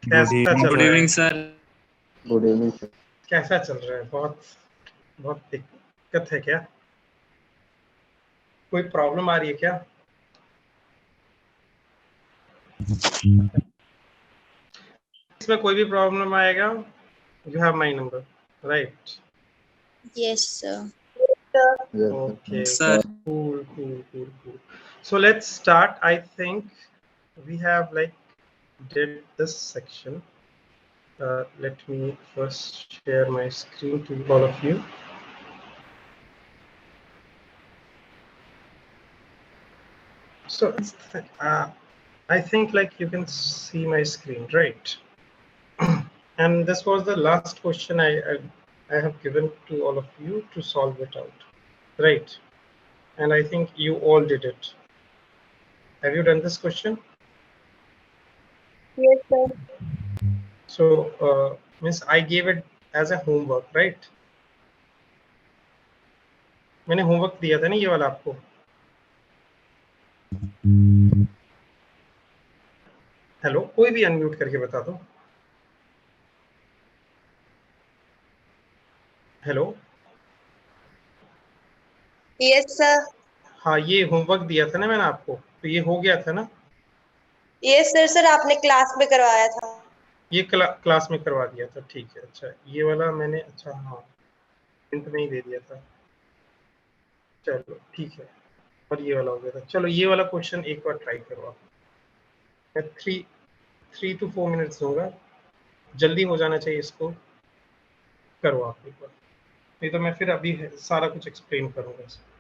कैसा चल गुड रहा है? Evening sir. Good evening sir. कैसा चल रहा है? बहुत बहुत दिक्कत है क्या? कोई प्रॉब्लम आ रही है क्या? इसमें कोई भी प्रॉब्लम आएगा, you have my number, right? Yes, sir. Okay, Sir. cool. So let's start. I think we have did this section. Let me first share my screen to all of you. So I think you can see my screen, right? And this was the last question I have given to all of you to solve it out, right? And I think you all did it. Have you done this question? Yes, sir. So miss, I gave it as a homework, right? मैंने homework दिया था ना ये वाला आपको। Hello, कोई भी unmute करके बता दो। हेलो। Yes, sir. हाँ, ये होमवर्क दिया था ना मैंने आपको, तो ये हो गया था ना? Yes, sir. सर आपने क्लास में करवाया था। ये क्लास में करवा दिया था, ठीक है। अच्छा, ये वाला मैंने, अच्छा हाँ, हिंट में ही दे दिया था। चलो ठीक है, और ये वाला हो गया था। चलो ये वाला क्वेश्चन एक बार ट्राई करो आप। मैं 3 to 4 मिनट्स दूंगा, जल्दी हो जाना चाहिए इसको। करो आप एक बार, नहीं तो मैं फिर अभी सारा कुछ एक्सप्लेन करूंगा इसको।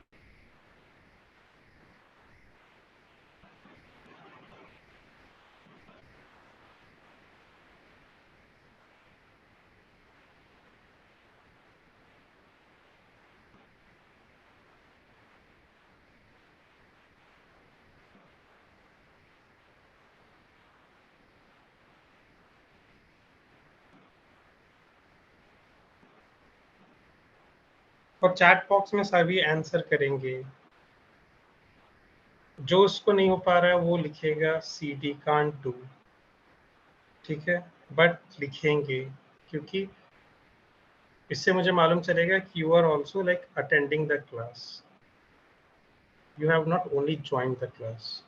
और चैट बॉक्स में सभी आंसर करेंगे। जो उसको नहीं हो पा रहा है वो लिखेगा CD कांट डू, ठीक है? बट लिखेंगे, क्योंकि इससे मुझे मालूम चलेगा कि you are also attending the class, you have not only joined the class.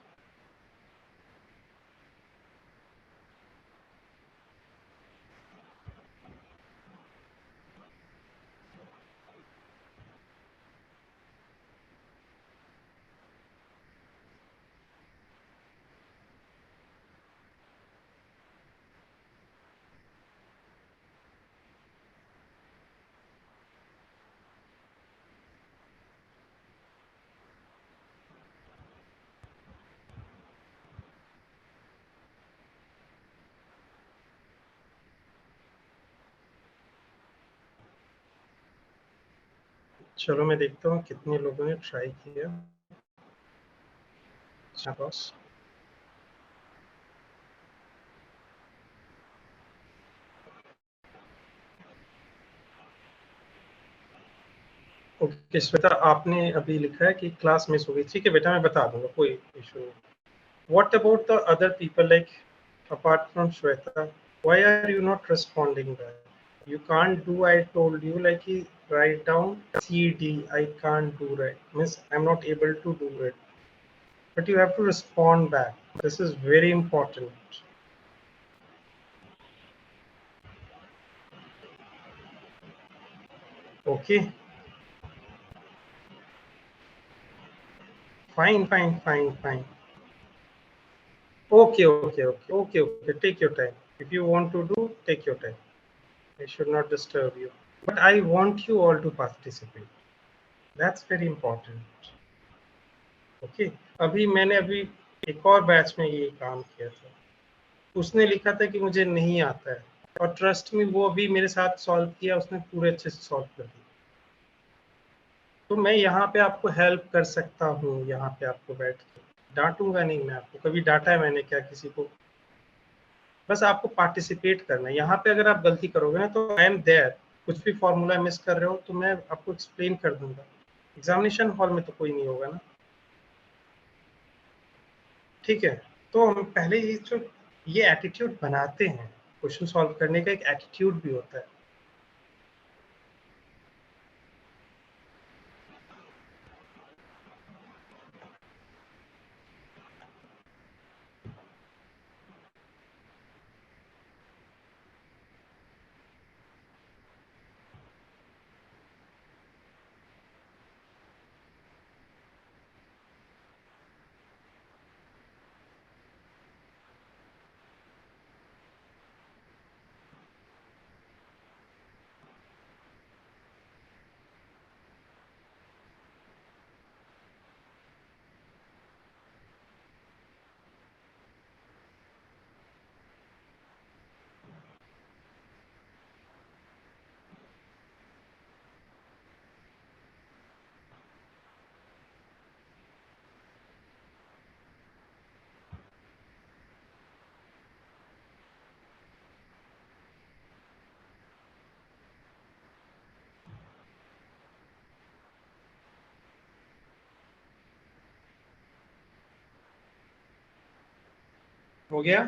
चलो मैं देखता हूँ कितने लोगों ने ट्राई किया। बॉस, ओके श्वेता, आपने अभी लिखा है कि क्लास मिस हो गई। ठीक है बेटा, मैं बता दूंगा, कोई इशू नहीं। What about the other people, apart from Shweta? Why are you not responding back? You can't do, I told you, write down CD. I can't do, right? Miss, I'm not able to do it. But you have to respond back. This is very important. Okay? Fine. Okay. Take your time. If you want to do, take your time. I should not disturb you. But I want you all to participate. That's very important. Okay? अभी मैंने एक और batch में ये काम किया था। उसने लिखा था कि मुझे नहीं आता है, और ट्रस्ट में वो अभी मेरे साथ सॉल्व किया, उसने पूरे अच्छे से सॉल्व कर दिया। तो मैं यहाँ पे आपको हेल्प कर सकता हूँ, यहाँ पे आपको बैठ के डांटूंगा नहीं मैं आपको। कभी डांटा है मैंने क्या किसी को? बस आपको पार्टिसिपेट करना है। यहाँ पे अगर आप गलती करोगे ना तो आई एम देयर। कुछ भी फॉर्मूला मिस कर रहे हो तो मैं आपको एक्सप्लेन कर दूंगा। एग्जामिनेशन हॉल में तो कोई नहीं होगा ना, ठीक है? तो हम पहले ये एटीट्यूड बनाते हैं, क्वेश्चन सॉल्व करने का एक एटीट्यूड भी होता है। हो गया?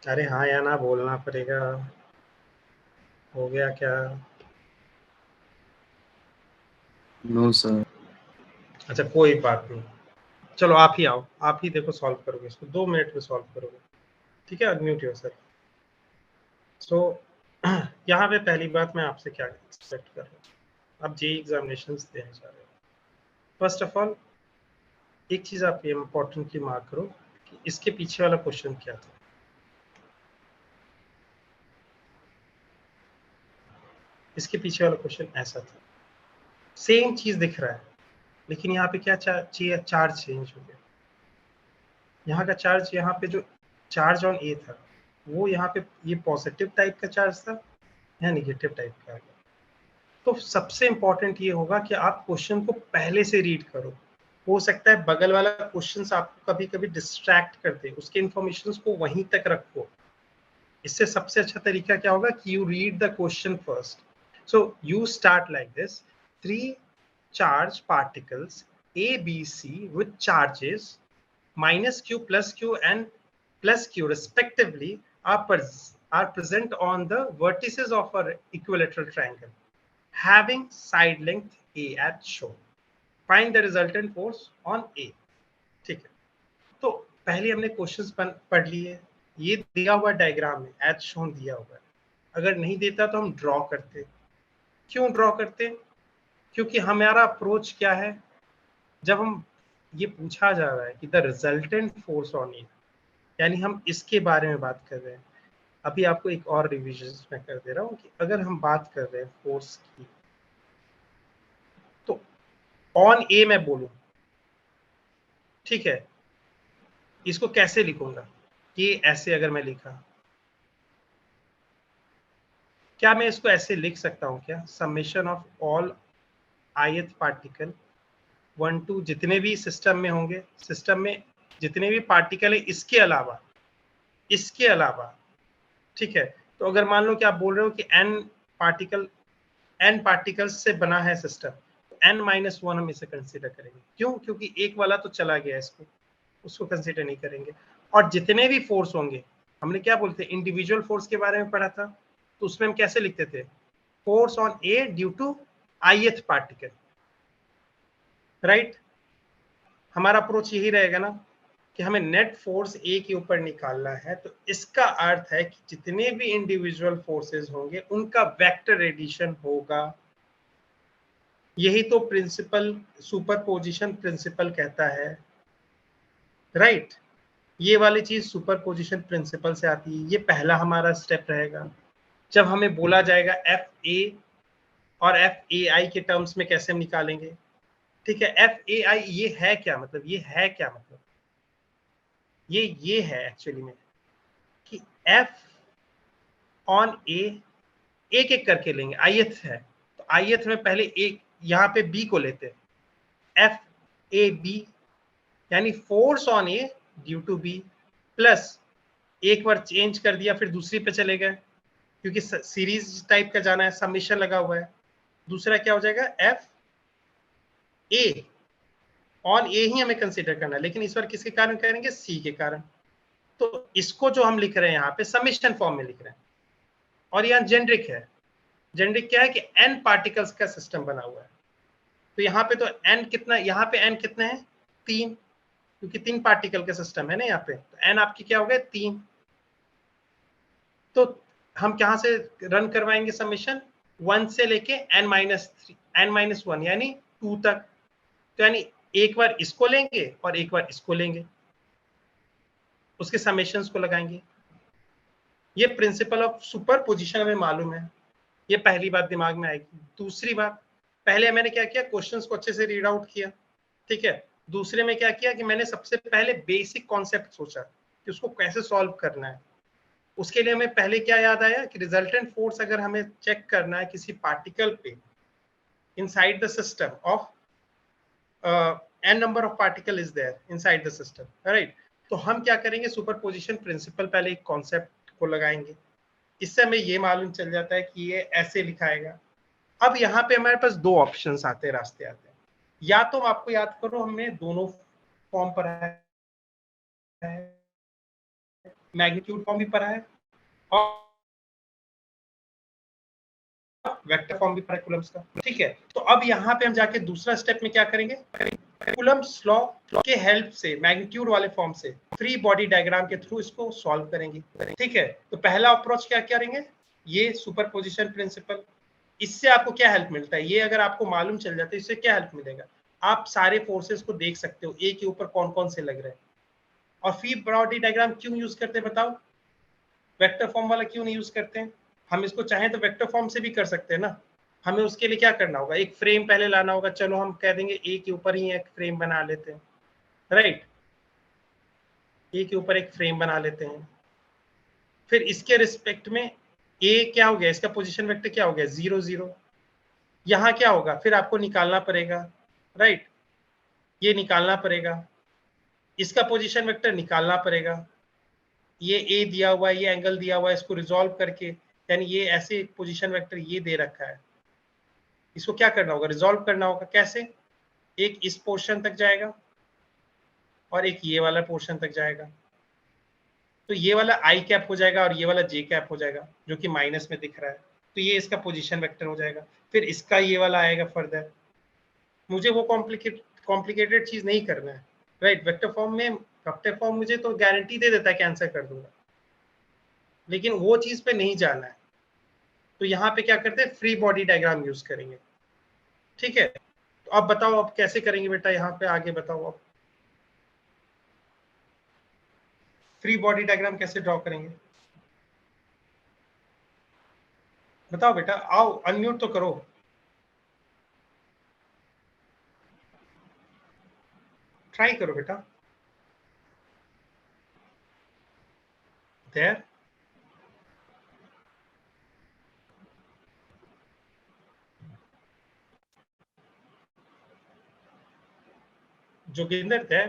अरे हाँ या ना बोलना पड़ेगा। हो गया क्या? No sir. अच्छा कोई बात नहीं, चलो आप ही आओ, आप ही देखो सॉल्व करोगे इसको, 2 मिनट में सॉल्व करोगे। ठीक है, अनम्यूट योरसेल्फ। सो यहाँ पे पहली बात मैं आपसे क्या एक्सपेक्ट कर रहा हूँ, आप जेईई एग्जामिनेशंस देने जा रहे हो। फर्स्ट ऑफ ऑल एक चीज आप ये इम्पोर्टेंटली मार्क करो कि इसके पीछे वाला क्वेश्चन क्या था। इसके पीछे वाला क्वेश्चन ऐसा था, सेम चीज दिख रहा है लेकिन यहाँ पे क्या चार्ज चेंज हो गया। यहाँ का चार्ज, यहाँ पे जो चार्ज ऑन ए था वो यहाँ पे ये पॉजिटिव टाइप का चार्ज था, यहाँ निगेटिव टाइप का। तो सबसे इंपॉर्टेंट ये होगा कि आप क्वेश्चन को पहले से रीड करो। हो सकता है बगल वाला क्वेश्चन आपको कभी कभी डिस्ट्रैक्ट कर दे, उसके इंफॉर्मेशन को वहीं तक रखो। इससे सबसे अच्छा तरीका क्या होगा कि you read the question first. So you start like this, 3 charge particles A, B, C with charges minus q, plus q and plus q respectively are present on the vertices of an equilateral triangle having side length A as shown. Find the resultant force on A. ठीक है, तो पहले हमने questions पढ़ लिए, ये दिया हुआ डायग्राम में एज शोन दिया हुआ है। अगर नहीं देता तो हम ड्रॉ करते। क्यों ड्रॉ करते? क्योंकि हमारा अप्रोच क्या है, जब हम ये पूछा जा रहा है कि द रिजल्टेंट फोर्स ऑन ए, यानी हम इसके बारे में बात कर रहे हैं। अभी आपको एक और रिवीजन मैं कर दे रहा हूँ कि अगर हम बात कर रहे हैं फोर्स की, तो ऑन ए मैं बोलूं, ठीक है, इसको कैसे लिखूंगा? ये ऐसे अगर मैं लिखा, क्या मैं इसको ऐसे लिख सकता हूँ क्या? Summation of all ith particle 1 2 जितने भी सिस्टम में होंगे, सिस्टम में जितने भी पार्टिकल है इसके अलावा, ठीक है। तो अगर मान लो कि आप बोल रहे हो कि n पार्टिकल्स से बना है सिस्टम, तो n-1 हम इसे कंसीडर करेंगे। क्यों? क्योंकि एक वाला तो चला गया, उसको कंसीडर नहीं करेंगे। और जितने भी फोर्स होंगे, हमने क्या बोलते हैं, इंडिविजुअल फोर्स के बारे में पढ़ा था, तो उसमें हम कैसे लिखते थे? Force on A due to ith particle, right. हमारा अप्रोच यही रहेगा ना कि हमें नेट फोर्स ए के ऊपर निकालना है। तो इसका अर्थ है कि जितने भी इंडिविजुअल फोर्सेस होंगे उनका वेक्टर एडिशन होगा। यही तो प्रिंसिपल, सुपरपोजिशन प्रिंसिपल कहता है, राइट। ये वाली चीज सुपरपोजिशन प्रिंसिपल से आती है। ये पहला हमारा स्टेप रहेगा। जब हमें बोला जाएगा एफ ए और एफ ए आई के टर्म्स में कैसे हम निकालेंगे, ठीक है। एफ ए आई ये है क्या? मतलब ये है क्या? मतलब ये है एक्चुअली में कि एफ ऑन ए, एक एक करके लेंगे, ith है तो ith में पहले एक, यहाँ पे b को लेते हैं, एफ ए बी, यानी force on A due to B, plus एक बार चेंज कर दिया फिर दूसरी पे चले गए, क्योंकि सीरीज टाइप का जाना है, समेशन लगा हुआ है। दूसरा क्या हो जाएगा? एफ ए ऑन ए ही हमें कंसीडर करना है, लेकिन इस बार किसके कारण करेंगे? सी के कारण। तो इसको जो हम लिख रहे हैं यहाँ पे समेशन फॉर्म में लिख रहे हैं, और यहाँ जेनरिक है। जेनरिक क्या है कि n पार्टिकल्स का सिस्टम बना हुआ है। तो यहाँ पे तो n कितना, यहाँ पे n कितने हैं 3, क्योंकि 3 पार्टिकल का सिस्टम है ना यहाँ पे, तो n आपकी क्या हो गया 3। तो हम कहाँ से रन करवाएंगे समेशन, 1 से लेके n-1 यानी 2 तक। तो यानी एक बार इसको लेंगे और एक बार इसको लेंगे, उसके समेशंस को लगाएंगे। ये प्रिंसिपल ऑफ सुपरपोजिशन हमें मालूम है, ये पहली बात दिमाग में आएगी। दूसरी बात, पहले मैंने क्या किया, क्वेश्चंस को अच्छे से रीड आउट किया, ठीक है। दूसरे में क्या किया कि मैंने सबसे पहले बेसिक कॉन्सेप्ट सोचा कि उसको कैसे सॉल्व करना है। उसके लिए हमें पहले क्या याद आया कि रिजल्टेंट फोर्स अगर हमें चेक करना है किसी पार्टिकल पे inside the system of n number of particle is there inside the system, right. तो हम क्या करेंगे, सुपरपोजिशन प्रिंसिपल पहले एक कॉन्सेप्ट को लगाएंगे। इससे हमें ये मालूम चल जाता है कि ये ऐसे लिखाएगा। अब यहाँ पे हमारे पास 2 ऑप्शंस आते हैं, रास्ते आते हैं। या तो आपको याद करो हमने दोनों फॉर्म पढ़ा है, मैग्नीट्यूड फॉर्म भी पढ़ा है और वेक्टर फॉर्म भी पढ़ा है कूलम्स का, ठीक है। तो अब यहाँ पे हम जाके दूसरा स्टेप में क्या करेंगे, कूलम्स लॉ के हेल्प से मैग्नीट्यूड वाले फॉर्म से फ्री बॉडी डायग्राम के थ्रू इसको सॉल्व करेंगे, ठीक है। तो पहला अप्रोच क्या करेंगे, ये सुपरपोजिशन प्रिंसिपल। इससे आपको क्या हेल्प मिलता है, ये अगर आपको मालूम चल जाता है इससे क्या हेल्प मिलेगा, आप सारे फोर्सेस को देख सकते हो, ए के ऊपर कौन कौन से लग रहे हैं। और फ्री बॉडी डायग्राम क्यों यूज करते हैं बताओ, वेक्टर फॉर्म वाला क्यों नहीं यूज करते हैं। हम इसको चाहें तो वेक्टर फॉर्म से भी कर सकते हैं ना। हमें उसके लिए क्या करना होगा, एक फ्रेम पहले लाना होगा। चलो हम कह देंगे ए के ऊपर ही एक फ्रेम बना लेते हैं, राइट। ए के ऊपर एक फ्रेम बना लेते हैं, फिर इसके रिस्पेक्ट में ए क्या हो गया, इसका पोजीशन वेक्टर क्या हो गया 0 0। यहाँ क्या होगा, फिर आपको निकालना पड़ेगा, राइट। ये निकालना पड़ेगा, इसका पोजीशन वेक्टर निकालना पड़ेगा। ये ए दिया हुआ है, ये एंगल दिया हुआ है, इसको रिजॉल्व करके, यानी ये ऐसे पोजीशन वेक्टर ये दे रखा है, इसको क्या करना होगा, रिजॉल्व करना होगा। कैसे, एक इस पोर्शन तक जाएगा और एक ये वाला पोर्शन तक जाएगा। तो ये वाला आई कैप हो जाएगा और ये वाला जे कैप हो जाएगा, जो कि माइनस में दिख रहा है। तो ये इसका पोजीशन वेक्टर हो जाएगा। फिर इसका ये वाला आएगा फर्दर। मुझे वो कॉम्प्लिकेटेड चीज नहीं करना है, राइट। वेक्टर फॉर्म में, वेक्टर फॉर्म मुझे तो गारंटी दे देता है कि आंसर कर दूंगा, लेकिन वो चीज पे नहीं जाना है। तो यहाँ पे क्या करते हैं, फ्री बॉडी डायग्राम यूज करेंगे, ठीक है। तो अब बताओ अब कैसे करेंगे बेटा, यहाँ पे आगे बताओ अब फ्री बॉडी डायग्राम कैसे ड्रॉ करेंगे, बताओ बेटा। आओ अनम्यूट तो करो, ट्राई करो बेटा। देयर जोगिंदर थे,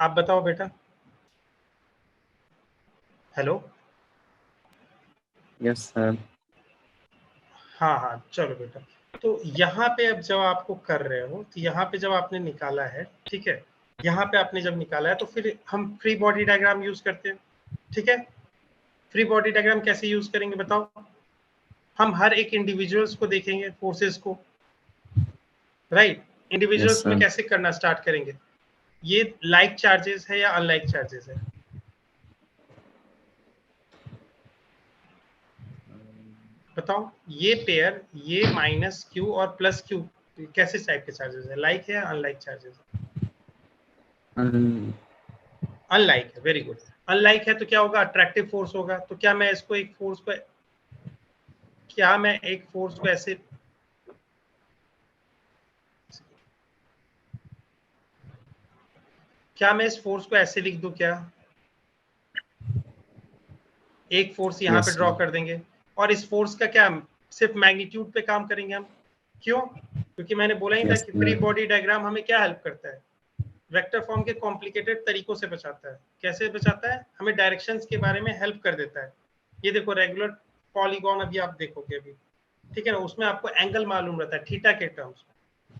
आप बताओ बेटा। Hello, yes sir. हाँ हाँ चलो बेटा। तो यहाँ पे अब जब आपको कर रहे हो, तो यहाँ पे जब आपने निकाला है, ठीक है, यहाँ पे आपने जब निकाला है तो फिर हम फ्री बॉडी डायग्राम यूज करते हैं, ठीक है। फ्री बॉडी डायग्राम कैसे यूज करेंगे बताओ, हम हर एक इंडिविजुअल्स को देखेंगे, फोर्सेस को, राइट। इंडिविजुअल्स में सर। कैसे करना स्टार्ट करेंगे, ये लाइक चार्जेस है या अनलाइक चार्जेस है, बताओ। ये पेयर, ये माइनस क्यू और प्लस क्यू कैसे टाइप के चार्जेस है, लाइक है या अनलाइक चार्जेस है, अनलाइक है। वेरी गुड, अनलाइक है तो क्या होगा, अट्रैक्टिव फोर्स होगा। तो क्या मैं इसको एक फोर्स को, क्या मैं एक फोर्स को ऐसे, क्या मैं इस फोर्स को ऐसे लिख दूं क्या, एक फोर्स यहाँ पे यस ड्रॉ सर। कर देंगे और इस फोर्स का क्या सिर्फ मैग्नीट्यूड पे काम करेंगे हम, क्यों, क्योंकि मैंने बोला ही था यस कि फ्री सर। बॉडी डायग्राम हमें क्या हेल्प करता है, वेक्टर फॉर्म के कॉम्प्लिकेटेड तरीकों से बचाता है। कैसे बचाता है, हमें डायरेक्शंस के बारे में हेल्प कर देता है। ये देखो रेगुलर पॉलीगॉन अभी आप देखोगे अभी, ठीक है ना, उसमें आपको एंगल मालूम रहता है थीटा के टर्म्स में,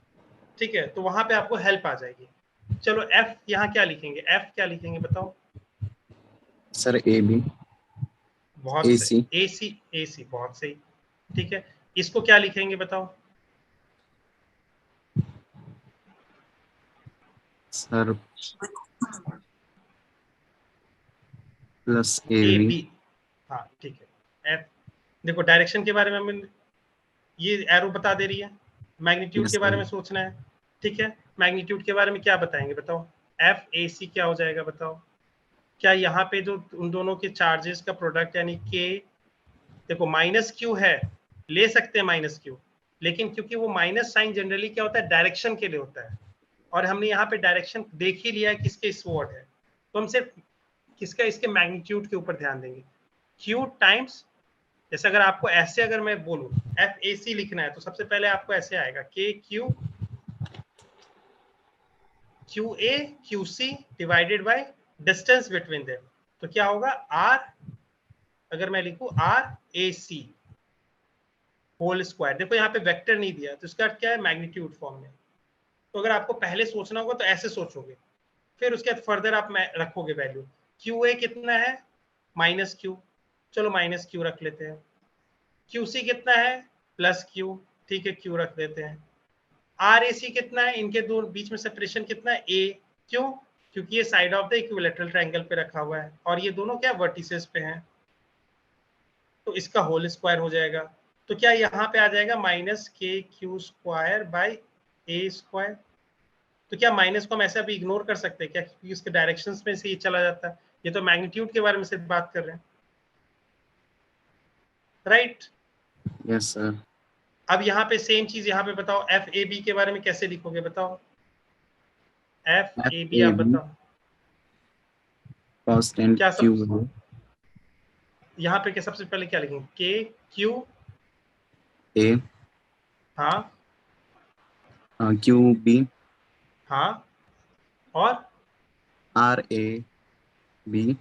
ठीक है। तो वहां पे आपको हेल्प आ जाएगी। चलो एफ यहाँ क्या लिखेंगे, एफ क्या लिखेंगे बताओ, सर ए बी बहुत AC सही, AC बहुत सही। ठीक है, इसको क्या लिखेंगे बताओ? Sir plus A A B. B, हाँ ठीक है। एफ, देखो डायरेक्शन के बारे में हमें ये एरो बता दे रही है, मैग्नीट्यूड यस के बारे सर। में सोचना है। ठीक है, मैग्नीट्यूड के बारे में क्या बताएंगे बताओ? एफ ए सी क्या हो जाएगा बताओ? क्या यहाँ पे जो उन दोनों के चार्जेस का प्रोडक्ट यानी के, देखो माइनस क्यू है, ले सकते हैं माइनस क्यू, लेकिन क्योंकि वो माइनस साइन जनरली क्या होता है, डायरेक्शन के लिए होता है, और हमने यहाँ पे डायरेक्शन देख ही लिया है किसके स्वॉर्ड है, तो हम सिर्फ किसका, इसके मैग्नीट्यूड के ऊपर ध्यान देंगे। क्यू टाइम्स, जैसे अगर आपको ऐसे अगर मैं बोलूं एफ ए सी लिखना है तो सबसे पहले आपको ऐसे आएगा के Q Q A Q C divided by distance between them, तो क्या होगा आर, अगर मैं लिखूं R A C whole square, देखो यहाँ पे वेक्टर नहीं दिया तो इसका अर्थ क्या है, मैग्नीट्यूड फॉर्म में। तो अगर आपको पहले सोचना होगा तो ऐसे सोचोगे, फिर उसके बाद फर्दर आप रखोगे वैल्यू। क्यू ए कितना है, माइनस क्यू, चलो माइनस क्यू रख लेते हैं। क्यू सी कितना है, प्लस क्यू, ठीक है क्यू रख देते हैं। आर ए सी कितना है, इनके दो बीच में सेपरेशन कितना है, ए, क्यों, क्योंकि ये side of the equilateral triangle पे रखा हुआ है और ये दोनों क्या वर्टिसेस पे हैं, तो इसका होल स्क्वायर हो जाएगा। तो क्या यहाँ पे आ जाएगा माइनस के Q square by A square. तो क्या माइनस को हम ऐसे अभी इग्नोर कर सकते हैं क्या, क्योंकि इसके डायरेक्शंस में से ये चला जाता है, ये तो मैग्नीट्यूड के बारे में सिर्फ बात कर रहे हैं, राइट? Yes sir. अब यहाँ पे सेम चीज यहाँ पे बताओ, एफ ए बी के बारे में कैसे लिखोगे बताओ? एफ ए बी आप AB बताओ कांस्टेंट क्या सब, क्यू है। यहाँ पे क्या सबसे पहले क्या लिखेंगे, के क्यू, ए हाँ क्यू बी हाँ, और आर ए बी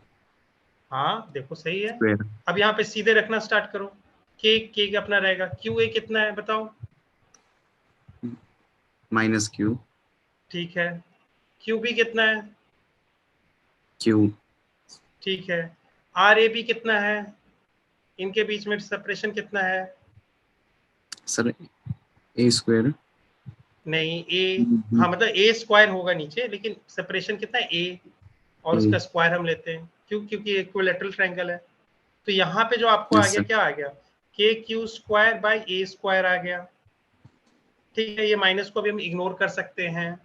हाँ देखो सही है। स्क्वायर अब यहाँ पे सीधे रखना स्टार्ट करो, के अपना रहेगा, क्यू ए कितना है बताओ? माइनस क्यू ठीक है, क्यू बी कितना है? क्यू। ठीक है, आर ए बी कितना है, इनके बीच में सेपरेशन कितना है? सर ए स्क्वायर। नहीं ए, हाँ मतलब ए स्क्वायर होगा नीचे, लेकिन सेपरेशन कितना है, ए, और उसका स्क्वायर हम लेते हैं, क्यों, क्योंकि इक्विलेटरल ट्रायंगल है। तो यहाँ पे जो आपको आ यस गया सर। क्या आ गया, K Q square by A square आ गया। ठीक है, ये माइनस को भी हम इग्नोर कर सकते हैं,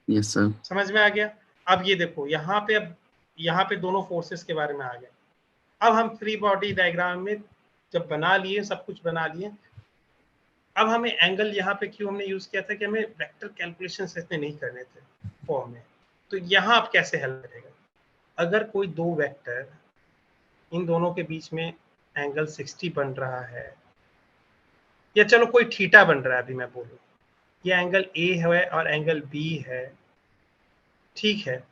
यस सर। समझ में आ गया? अब ये देखो यहाँ पे, अब यहाँ पे दोनों फोर्सेस के बारे में आ गया। अब हम फ्री बॉडी डायग्राम में जब बना लिए, सब कुछ बना लिए, अब हमें एंगल यहाँ पे क्यों हमने यूज किया था कि हमें वेक्टर कैलकुलेशन इतने नहीं करने थे फॉर्म में, तो यहाँ आप कैसे हल करेगा? अगर कोई दो वेक्टर, इन दोनों के बीच में एंगल 60 बन रहा है, या चलो कोई थीटा बन रहा है, अभी मैं बोलूँ ये एंगल ए है और एंगल बी है, ठीक है,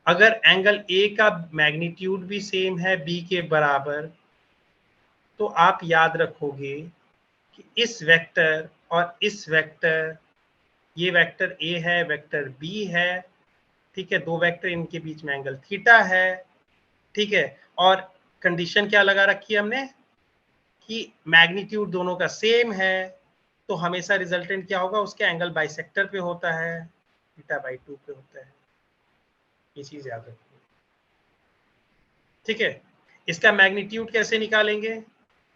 अगर एंगल ए का मैग्नीट्यूड भी सेम है बी के बराबर, तो आप याद रखोगे कि इस वेक्टर और इस वेक्टर, ये वेक्टर ए है, वेक्टर बी है, ठीक है, दो वेक्टर, इनके बीच में एंगल थीटा है, ठीक है, और कंडीशन क्या लगा रखी है हमने कि मैग्नीट्यूड दोनों का सेम है, तो हमेशा रिजल्टेंट क्या होगा, उसके एंगल बाइसेक्टर पे होता है, थीटा बाई 2 पे होता है, ये चीज याद रखिए, ठीक है। इसका मैग्नीट्यूड कैसे निकालेंगे,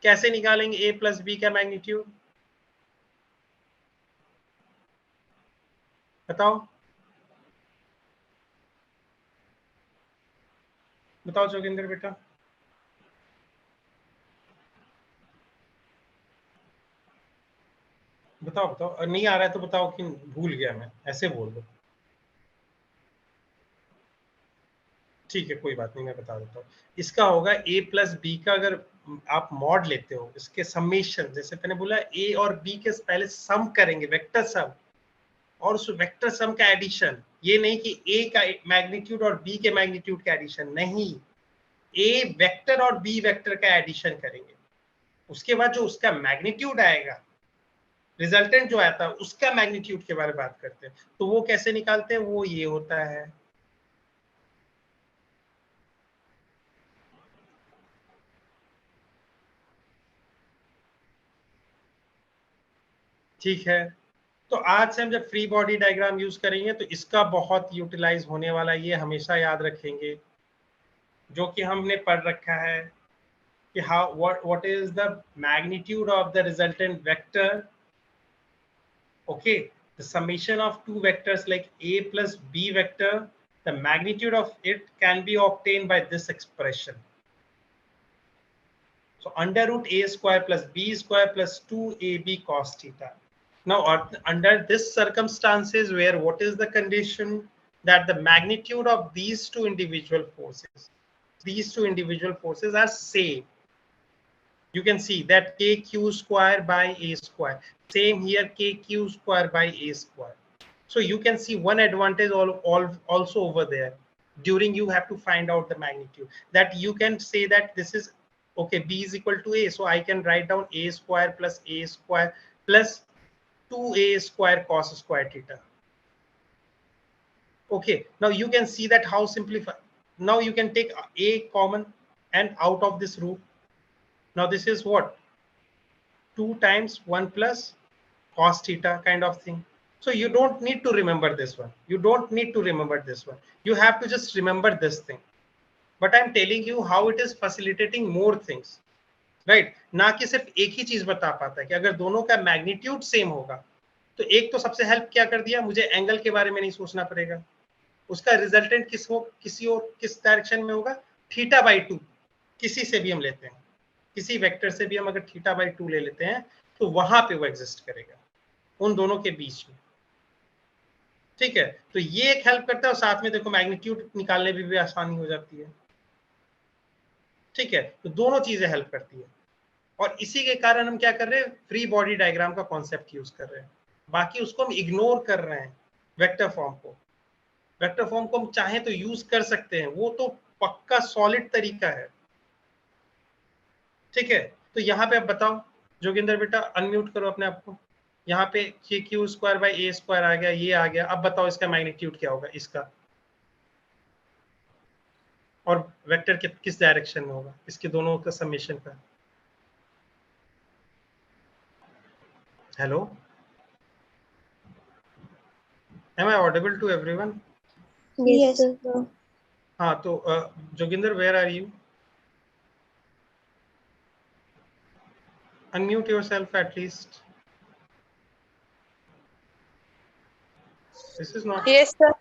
कैसे निकालेंगे ए प्लस बी का मैग्नीट्यूड बताओ, बताओ जोगिंदर बेटा, बताओ बताओ, और नहीं आ रहा है तो बताओ कि भूल गया मैं, ऐसे बोल दो, ठीक है कोई बात नहीं, मैं बता देता हूँ। इसका होगा ए प्लस बी का, अगर आप मॉड लेते हो इसके समेशन, जैसे मैंने बोला ए और बी के पहले सम करेंगे, वेक्टर सम, और उस वेक्टर सम का एडिशन, ये नहीं कि ए का मैग्नीट्यूड और बी के मैग्नीट्यूड का एडिशन, नहीं, ए वेक्टर और बी वेक्टर का एडिशन करेंगे, उसके बाद जो उसका मैग्नीट्यूड आएगा, रिजल्टेंट जो आता है उसका मैग्नीट्यूड के बारे में बात करते हैं, तो वो कैसे निकालते हैं, वो ये होता है, ठीक है, तो आज से हम जब फ्री बॉडी डायग्राम यूज करेंगे तो इसका बहुत यूटिलाइज होने वाला, ये हमेशा याद रखेंगे जो कि हमने पढ़ रखा है कि how what is the magnitude of the resultant vector. Okay, the summation of two vectors like a plus b vector, the magnitude of it can be obtained by this expression. So under root a square plus b square plus 2ab cos theta. Now under this circumstances where what is the condition that the magnitude of these two individual forces are same. You can see that kq square by a square, same here kq square by a square. So you can see one advantage also over there during you have to find out the magnitude, that you can say that this is okay, b is equal to a, so I can write down a square plus 2a square cos square theta. Okay, now you can see that how simplify. Now you can take a common and out of this root. Now this is what, 2 times 1 plus cos theta kind of thing. So you don't need to remember this one. You don't need to remember this one. You have to just remember this thing. But I'm telling you how it is facilitating more things, right? ना कि सिर्फ एक ही चीज बता पाता है कि अगर दोनों का मैग्नीट्यूड सेम होगा तो एक तो सबसे हेल्प क्या कर दिया, मुझे एंगल के बारे में नहीं सोचना पड़ेगा, उसका रिजल्टेंट किसी और किस डायरेक्शन में होगा, थीटा बाई 2. किसी से भी हम लेते हैं, किसी वेक्टर से भी हम अगर थीटा बाई 2 ले लेते हैं तो वहां पे वो एग्जिस्ट करेगा उन दोनों के बीच में. ठीक है, तो ये एक हेल्प करता है और साथ में देखो मैग्नीट्यूड निकालने में भी आसानी हो जाती है. ठीक है, तो दोनों चीजें हेल्प करती है और इसी के कारण हम क्या कर रहे हैं, फ्री बॉडी डायग्राम का कॉन्सेप्ट यूज कर रहे हैं. बाकी उसको हम इग्नोर कर रहे हैं. वेक्टर फॉर्म को हम चाहें तो यूज कर सकते हैं, वो तो पक्का सॉलिड तरीका है. ठीक है, तो यहाँ पे अब बताओ जोगिंदर बेटा, अनम्यूट करो अपने आप को. यहाँ पे Q square by A square आ गया, ये आ गया. अब बताओ इसका मैग्नीट्यूड क्या होगा इसका, और वेक्टर किस डायरेक्शन में होगा इसके दोनों का समेशन का. Hello, am I audible to everyone? Yes, sir. हाँ, तो Joginder where are you? Unmute yourself at least. This is not. Yes, sir.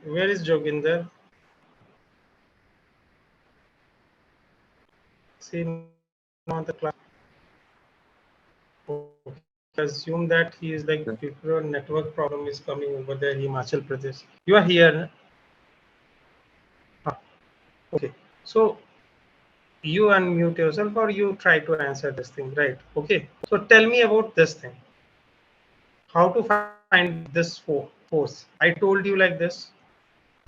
Where is Joginder? See not the class. Okay. Assume that he is like people network problem is coming over there, Himachal Pradesh. You are here. Okay, so you unmute yourself or you try to answer this thing, right? Okay, so tell me about this thing. How to find this force? I told you like this,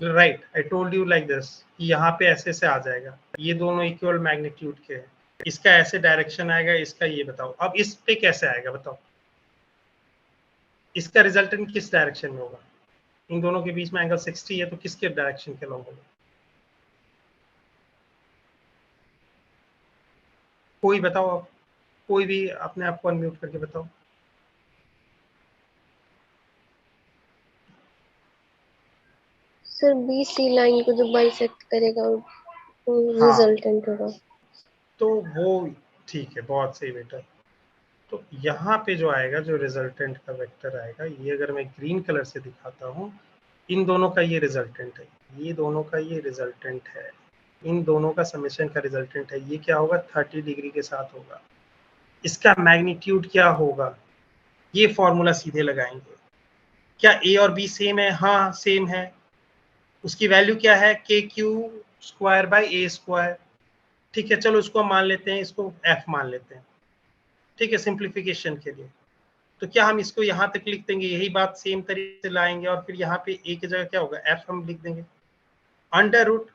right? I told you like this कि यहाँ पे ऐसे से आ जाएगा, ये दोनों equal magnitude के हैं, इसका ऐसे डायरेक्शन आएगा, इसका ये बताओ. अब इस पे कैसे आएगा बताओ, इसका रिजल्टेंट किस डायरेक्शन में होगा? इन दोनों के बीच में एंगल 60 है तो किसके डायरेक्शन के लॉन्ग होगा? कोई बताओ, आप कोई भी अपने आप को अनम्यूट करके बताओ. सर BC लाइन को जो बाइसेक्ट करेगा वो रिजल्टेंट होगा. तो वो ठीक है, बहुत सही बेटा. तो यहाँ पे जो आएगा, जो रिजल्टेंट का वेक्टर आएगा, ये अगर मैं ग्रीन कलर से दिखाता हूँ, इन दोनों का ये रिजल्टेंट है, ये दोनों का ये रिजल्टेंट है, इन दोनों का समेशन का रिजल्टेंट है. ये क्या होगा, 30 डिग्री के साथ होगा. इसका मैग्नीट्यूड क्या होगा, ये फॉर्मूला सीधे लगाएंगे. क्या ए और बी सेम है? हाँ सेम है. उसकी वैल्यू क्या है, के Q square by A square. ठीक है, चलो इसको मान लेते हैं, इसको एफ मान लेते हैं. ठीक है, सिंप्लीफिकेशन के लिए. तो क्या हम इसको यहाँ तक लिख देंगे, यही बात सेम तरीके से लाएंगे और फिर यहाँ पे ए की जगह क्या होगा, एफ हम लिख देंगे. Under root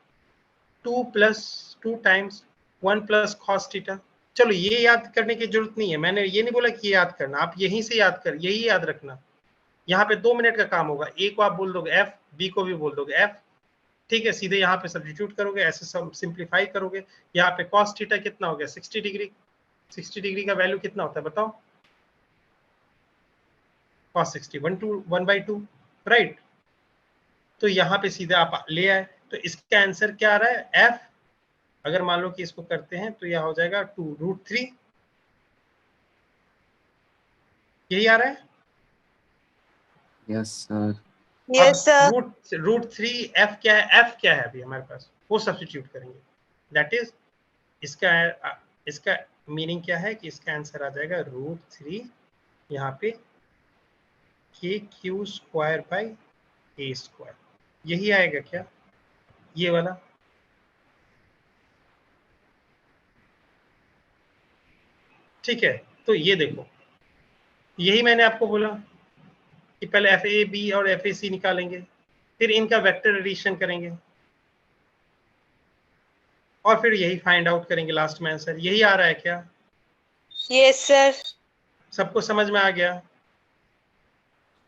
2 plus 2 times 1 plus cos theta. चलो ये याद करने की जरूरत नहीं है, मैंने ये नहीं बोला कि ये याद करना, आप यहीं से याद कर, यही याद रखना. यहाँ पे 2 मिनट का काम होगा. ए को आप बोल दोगे एफ, बी को भी बोल दोगे एफ. ठीक है, सीधे यहाँ पे सब्स्टिट्यूट करोगे, ऐसे सिंप्लीफाई करोगे. यहाँ पे कॉस थीटा कितना हो गया, 60 डिग्री. 60 डिग्री का वैल्यू कितना होता है बताओ? cos 60 1/2, right. तो यहाँ पे सीधे आप ले आए, तो इसका आंसर क्या आ रहा है? f। अगर मान लो कि इसको करते हैं तो यह हो जाएगा 2√3, यही आ रहा है। Yes sir. Yes sir. √3 f क्या है? f क्या है अभी हमारे पास, वो सब्स्टिट्यूट करेंगे। दैट इज इसका मीनिंग क्या है कि इसका आंसर आ जाएगा √3 यहाँ पे kq²/a²। यही आएगा क्या, ये वाला? ठीक है, तो ये देखो, यही मैंने आपको बोला कि पहले FAB और FAC निकालेंगे, फिर इनका वेक्टर एडिशन करेंगे और फिर यही फाइंड आउट करेंगे लास्ट में आंसर। यही आ रहा है क्या? Yes sir. सबको समझ में आ गया?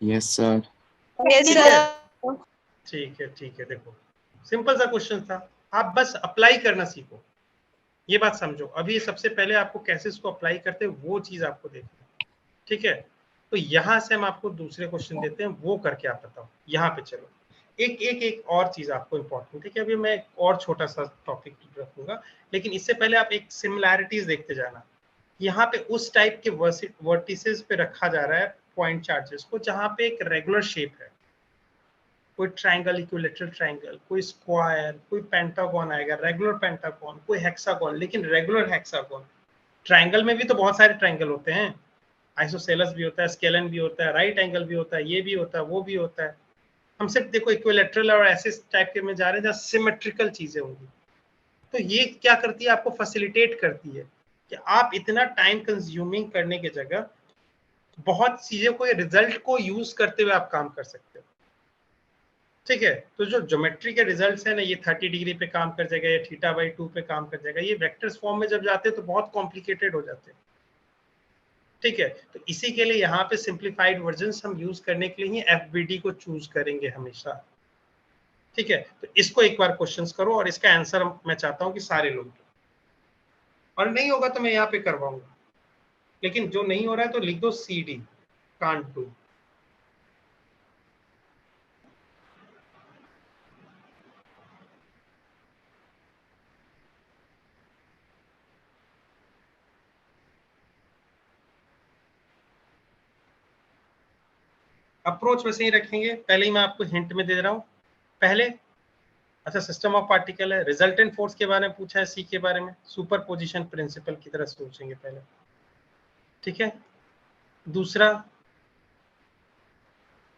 Yes sir. यस ठीक सर। है, ठीक है, ठीक है। देखो, सिंपल सा क्वेश्चन था, आप बस अप्लाई करना सीखो। ये बात समझो, अभी सबसे पहले आपको कैसे इसको अप्लाई करते हैं वो चीज आपको देखना है। ठीक है, तो यहां से हम आपको दूसरे क्वेश्चन देते हैं, वो करके आप बताओ। यहाँ पे चलो, एक और चीज आपको इंपॉर्टेंट है कि अभी मैं एक और छोटा सा टॉपिक रखूंगा, लेकिन इससे पहले आप एक सिमिलैरिटीज देखते जाना। यहाँ पे उस टाइप के वर्टिसेस पे रखा जा रहा है पॉइंट चार्जेस को, जहाँ पे एक रेगुलर शेप है, कोई ट्रायंगल, इक्विलेटरल ट्रायंगल, कोई स्क्वायर, कोई पेंटागन आएगा, रेगुलर पेंटागन, कोई हेक्सागन, लेकिन रेगुलर हेक्सागन। ट्रायंगल में भी तो बहुत सारे ट्रायंगल होते हैं, आइसोसेलेस भी होता है, स्केलन भी होता है, राइट एंगल भी होता है, ये भी होता है, वो भी होता है। हम सिर्फ देखो इक्विलेटरल और ऐसे टाइप के में जा रहे हैं जहाँ सिमेट्रिकल चीजें होंगी। तो ये क्या करती है, आपको फैसिलिटेट करती है कि आप इतना टाइम कंज्यूमिंग करने की जगह बहुत चीजों को, रिजल्ट को यूज करते हुए आप काम कर सकते हो। ठीक है, तो जो ज्योमेट्री के रिजल्ट्स है ना, ये 30 डिग्री पे काम कर जाएगा, या θ/2 पे काम कर जाएगा, ये वेक्टर्स फॉर्म में जब जाते हैं तो बहुत कॉम्प्लिकेटेड हो जाते हैं। ठीक है, तो इसी के लिए यहाँ पे सिंप्लीफाइड वर्जन्स हम यूज करने के लिए ही FBD को चूज करेंगे हमेशा। ठीक है, तो इसको एक बार क्वेश्चंस करो और इसका आंसर मैं चाहता हूँ कि सारे लोग दो, और नहीं होगा तो मैं यहाँ पे करवाऊंगा, लेकिन जो नहीं हो रहा है तो लिख दो CD, कांट डू। अप्रोच वैसे ही रखेंगे, पहले ही मैं आपको हिंट में दे रहा हूँ। पहले अच्छा, सिस्टम ऑफ पार्टिकल है, रिजल्टेंट फोर्स के बारे में पूछा है, सी के बारे में, सुपरपोजिशन प्रिंसिपल की तरह सोचेंगे पहले। ठीक है, दूसरा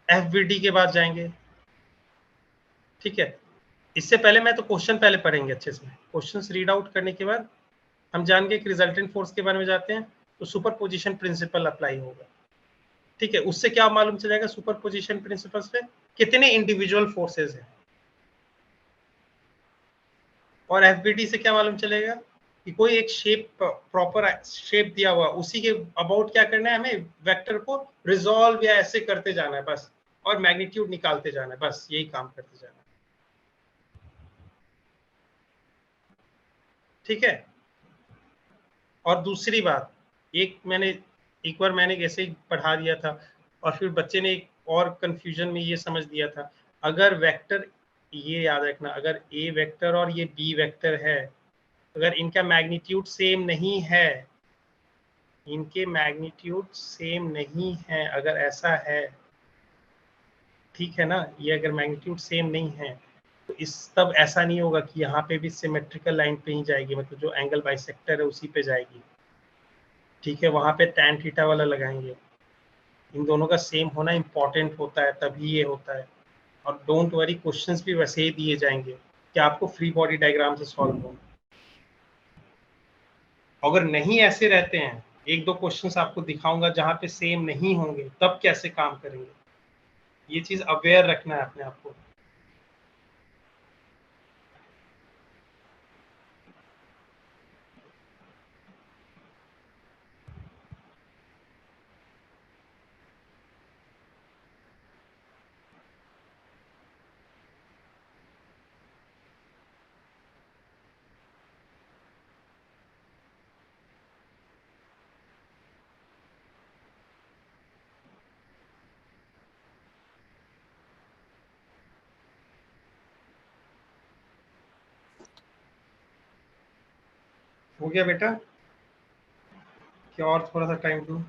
FBD के बाद जाएंगे। ठीक है, इससे पहले मैं तो क्वेश्चन पहले पढ़ेंगे अच्छे से, क्वेश्चंस रीड आउट करने के बाद हम जान गए कि रिजल्टेंट फोर्स के बारे में जाते हैं तो सुपरपोजिशन प्रिंसिपल अप्लाई होगा। ठीक है, उससे क्या मालूम चल जाएगा, सुपरपोजिशन प्रिंसिपल से कितने इंडिविजुअल फोर्सेस हैं, और FBD से क्या मालूम चलेगा कि कोई एक शेप, प्रॉपर शेप दिया हुआ, उसी के अबाउट क्या करना है, हमें वेक्टर को रिजॉल्व या ऐसे करते जाना है बस, और मैग्नीट्यूड निकालते जाना है, बस यही काम करते जाना है। ठीक है, और दूसरी बात, एक बार मैंने ऐसे ही पढ़ा दिया था और फिर बच्चे ने एक और कंफ्यूजन में ये समझ दिया था, अगर वेक्टर, ये याद रखना, अगर A वेक्टर और ये B वेक्टर है, अगर इनका मैग्नीट्यूड सेम नहीं है, इनके मैग्नीट्यूड सेम नहीं है, अगर ऐसा है, ठीक है ना, ये अगर मैग्नीट्यूड सेम नहीं है तो इस तब ऐसा नहीं होगा कि यहाँ पे भी सिमेट्रिकल लाइन पे ही जाएगी, मतलब जो एंगल बाइसेक्टर है उसी पे जाएगी। ठीक है, वहां पे tan थीटा वाला लगाएंगे। इन दोनों का सेम होना इंपॉर्टेंट होता है, तभी ये होता है। और डोंट वरी, क्वेश्चंस भी वैसे ही दिए जाएंगे कि आपको फ्री बॉडी डायग्राम से सॉल्व हो। अगर नहीं ऐसे रहते हैं, एक दो क्वेश्चंस आपको दिखाऊंगा जहां पे सेम नहीं होंगे, तब कैसे काम करेंगे, ये चीज अवेयर रखना है अपने आप को। हो गया बेटा? क्या और थोड़ा सा टाइम दूं?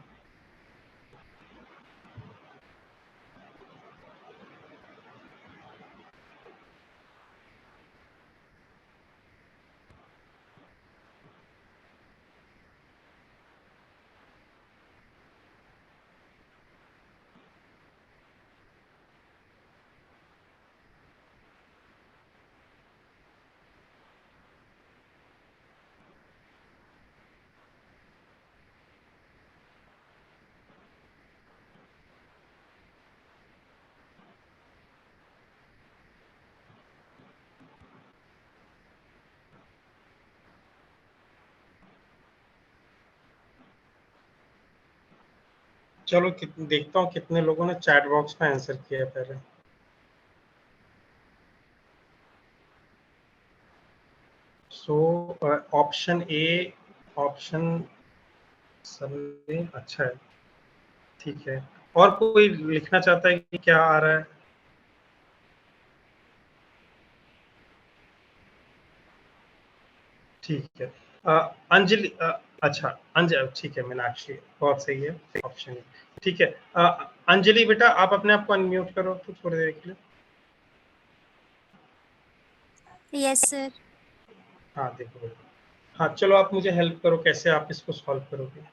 चलो देखता हूँ कितने लोगों ने चैट बॉक्स में आंसर किया पहले। सो ऑप्शन ए, ऑप्शन सबने अच्छा है, ठीक है। और कोई लिखना चाहता है कि क्या आ रहा है? ठीक है। अंजलि, अच्छा अंजलि, ठीक है, मीनाक्षी बहुत सही है, ऑप्शन ए, ठीक है। अंजलि बेटा आप अपने आप को अनम्यूट करो तो थोड़ी देर के लिए। Yes sir. हाँ देखो, हाँ चलो आप मुझे हेल्प करो, कैसे आप इसको सॉल्व करोगे? एक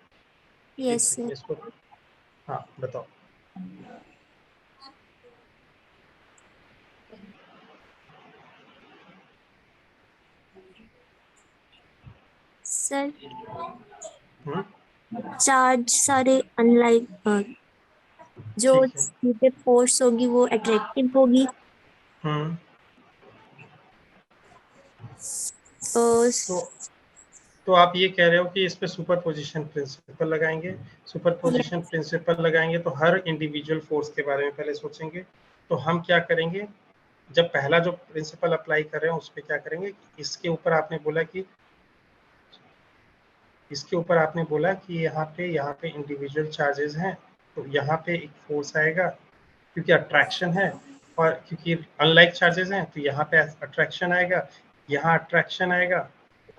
यस सेकंड सर। इसको, हाँ बताओ। सर हम्म, चार्ज सारे अनलाइक जो ठीक है। सीधे फोर्स होगी वो अट्रैक्टिव होगी। हम्म, और तो तो आप ये कह रहे हो कि इस पे सुपरपोजिशन प्रिंसिपल लगाएंगे। सुपरपोजिशन प्रिंसिपल लगाएंगे तो हर इंडिविजुअल फोर्स के बारे में पहले सोचेंगे। तो हम क्या करेंगे, जब पहला जो प्रिंसिपल अप्लाई कर रहे हैं उस पे क्या करेंगे, इसके ऊपर आपने बोला कि यहाँ पे इंडिविजुअल चार्जेस हैं, तो यहाँ पे एक फोर्स आएगा क्योंकि अट्रैक्शन है, और क्योंकि अनलाइक चार्जेस हैं तो यहाँ पे अट्रैक्शन आएगा, यहाँ अट्रैक्शन आएगा,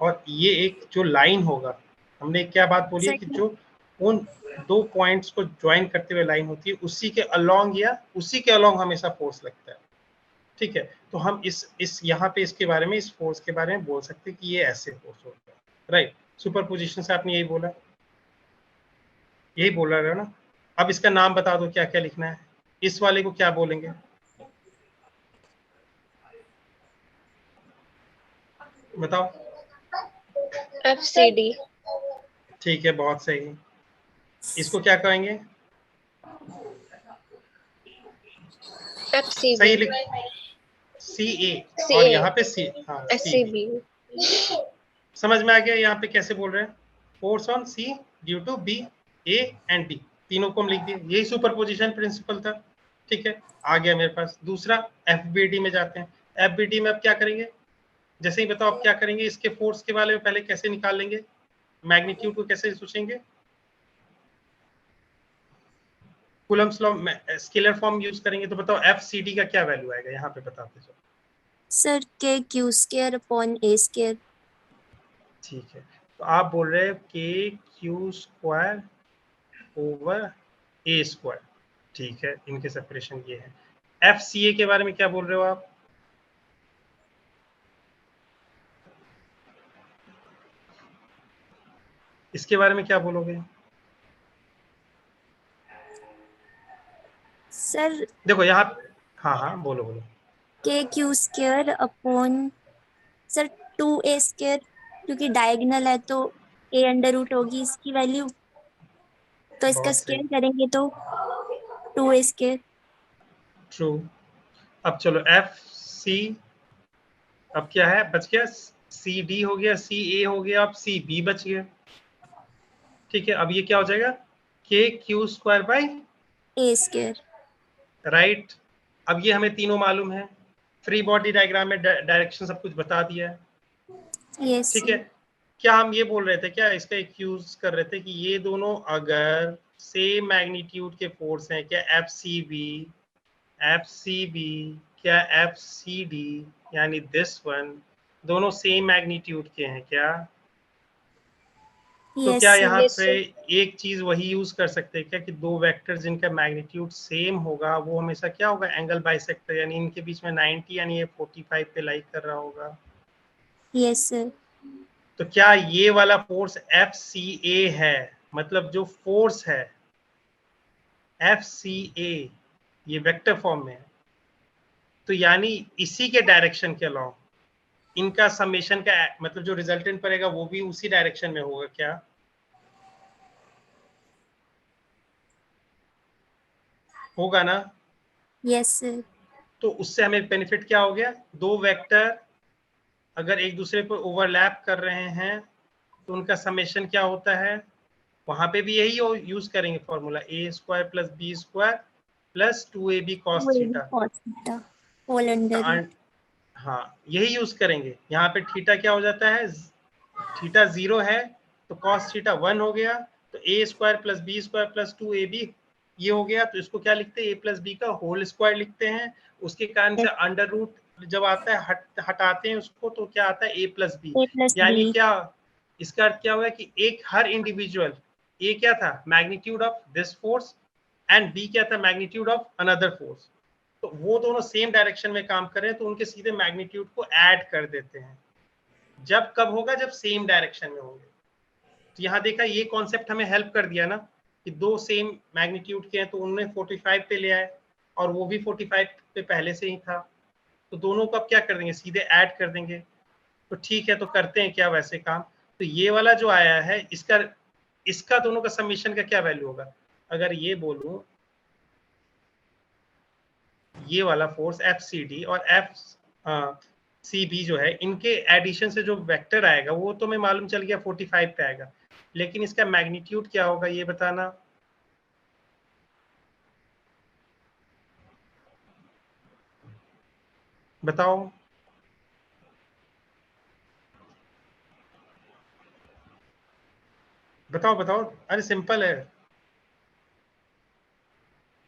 और ये एक जो लाइन होगा, हमने क्या बात बोली है कि जो उन दो पॉइंट्स को ज्वाइन करते हुए लाइन होती है उसी के अलोंग हमेशा फोर्स लगता है, ठीक है। तो हम इस यहाँ पे इसके बारे में, इस फोर्स के बारे में बोल सकते हैं कि ये ऐसे फोर्स होता है, राइट। सुपरपोजिशन से आपने यही बोला रहे हो ना। अब इसका नाम बता दो, क्या क्या लिखना है, इस वाले को क्या बोलेंगे, बताओ। FCD। ठीक है, बहुत सही। इसको क्या कहेंगे? FCB। सही लिख, CA, और CA। यहाँ पे सी, हाँ CB। SCB। समझ में आ गया यहाँ पे कैसे बोल रहे हैं? Force on C due to B, A and D, तीनों को हम लिख दिए, यही सुपरपोजिशन प्रिंसिपल था, ठीक है। आ गया मेरे पास दूसरा, FBD में जाते हैं। FBD में अब क्या करेंगे, जैसे ही बताओ अब क्या करेंगे, इसके फोर्स के बारे में पहले कैसे निकाल लेंगे, मैग्नीट्यूड को कैसे सोचेंगे? कूलम्ब्स लॉ में स्केलर फॉर्म यूज करेंगे, तो बताओ FCD का क्या वैल्यू आएगा, यहाँ पे बताते चलो। Sir KQ² upon A²। ठीक है, तो आप बोल रहे हैं KQ² ओवर A², ठीक है, इनके सेपरेशन ये है। FCA के बारे में क्या बोल रहे हो आप? इसके बारे में क्या बोलोगे? सर देखो यहाँ, हाँ हाँ बोलो बोलो। KQ² अपॉन सर 2A², क्योंकि डायगोनल है तो A अंडर रूट होगी इसकी वैल्यू, तो इसका बहुत सही, स्क्वायर करेंगे तो 2A²। ट्रू। अब चलो FC, अब क्या है बच गया, CD हो गया, CA हो गया, अब CB बच गया, ठीक है। अब ये क्या हो जाएगा, KQ² बाई A²। राइट। अब ये हमें तीनों मालूम है, फ्री बॉडी डायग्राम में डायरेक्शन सब कुछ बता दिया है, यस ठीक है। क्या हम ये बोल रहे थे, क्या इसका एक यूज कर रहे थे कि ये दोनों अगर सेम मैग्नीट्यूड के फोर्स हैं, क्या FCB, क्या FCD, यानी दिस वन, दोनों सेम मैग्नीट्यूड के हैं क्या? तो Yes, क्या sir. यहाँ Yes, पे sir. एक चीज वही यूज कर सकते हैं क्या कि दो वेक्टर जिनका मैग्नीट्यूड सेम होगा वो हमेशा क्या होगा, एंगल बाइसेक्टर, यानी इनके बीच में 90 यानी ये 45 पे लाई कर रहा होगा। Yes, sir. तो क्या ये वाला फोर्स FCA है, मतलब जो फोर्स है FCA ये वेक्टर फॉर्म में है, तो यानी इसी के डायरेक्शन के अलावा इनका समेशन का मतलब जो रिजल्टेंट पड़ेगा वो भी उसी डायरेक्शन में होगा क्या? होगा ना? Yes, sir. तो उससे हमें बेनिफिट क्या हो गया, दो वेक्टर अगर एक दूसरे पर ओवरलैप कर रहे हैं तो उनका समेशन क्या होता है, वहां पे भी यही यूज करेंगे formula a² + b² + 2ab cos Wave theta. cos theta whole under root. हाँ यही यूज करेंगे। यहाँ पे थीटा क्या हो जाता है, थीटा 0 है तो cos थीटा 1 हो गया, तो a² + b² + 2ab ये हो गया। तो इसको क्या लिखते हैं, a + b का होल स्क्वायर लिखते हैं। उसके कारण से अंडर रूट जब आता है हटाते हैं उसको तो क्या आता है a + b, A plus यानी B. क्या, इसका अर्थ क्या हुआ कि एक हर इंडिविजुअल, a क्या था magnitude of this force and b क्या था मैग्नीट्यूड ऑफ अनदर फोर्स, तो वो दोनों सेम डायरेक्शन में काम कर रहे हैं तो उनके सीधे मैग्नीट्यूड को ऐड कर देते हैं। जब कब होगा, जब सेम डायरेक्शन में होंगे। तो यहाँ देखा ये कॉन्सेप्ट हमें हेल्प कर दिया ना कि दो सेम मैग्नीट्यूड के हैं तो उन्होंने 45 पे ले आए और वो भी 45 पे पहले से ही था, तो दोनों को अब क्या कर देंगे, सीधे ऐड कर देंगे। तो ठीक है, तो करते हैं क्या वैसे काम। तो ये वाला जो आया है इसका दोनों का समीशन का क्या वैल्यू होगा, अगर ये बोलूं ये वाला फोर्स FCD और FCB जो है इनके एडिशन से जो वेक्टर आएगा वो तो मैं मालूम चल गया 45 पे आएगा, लेकिन इसका मैग्नीट्यूड क्या होगा ये बताना। बताओ बताओ बताओ, अरे सिंपल है,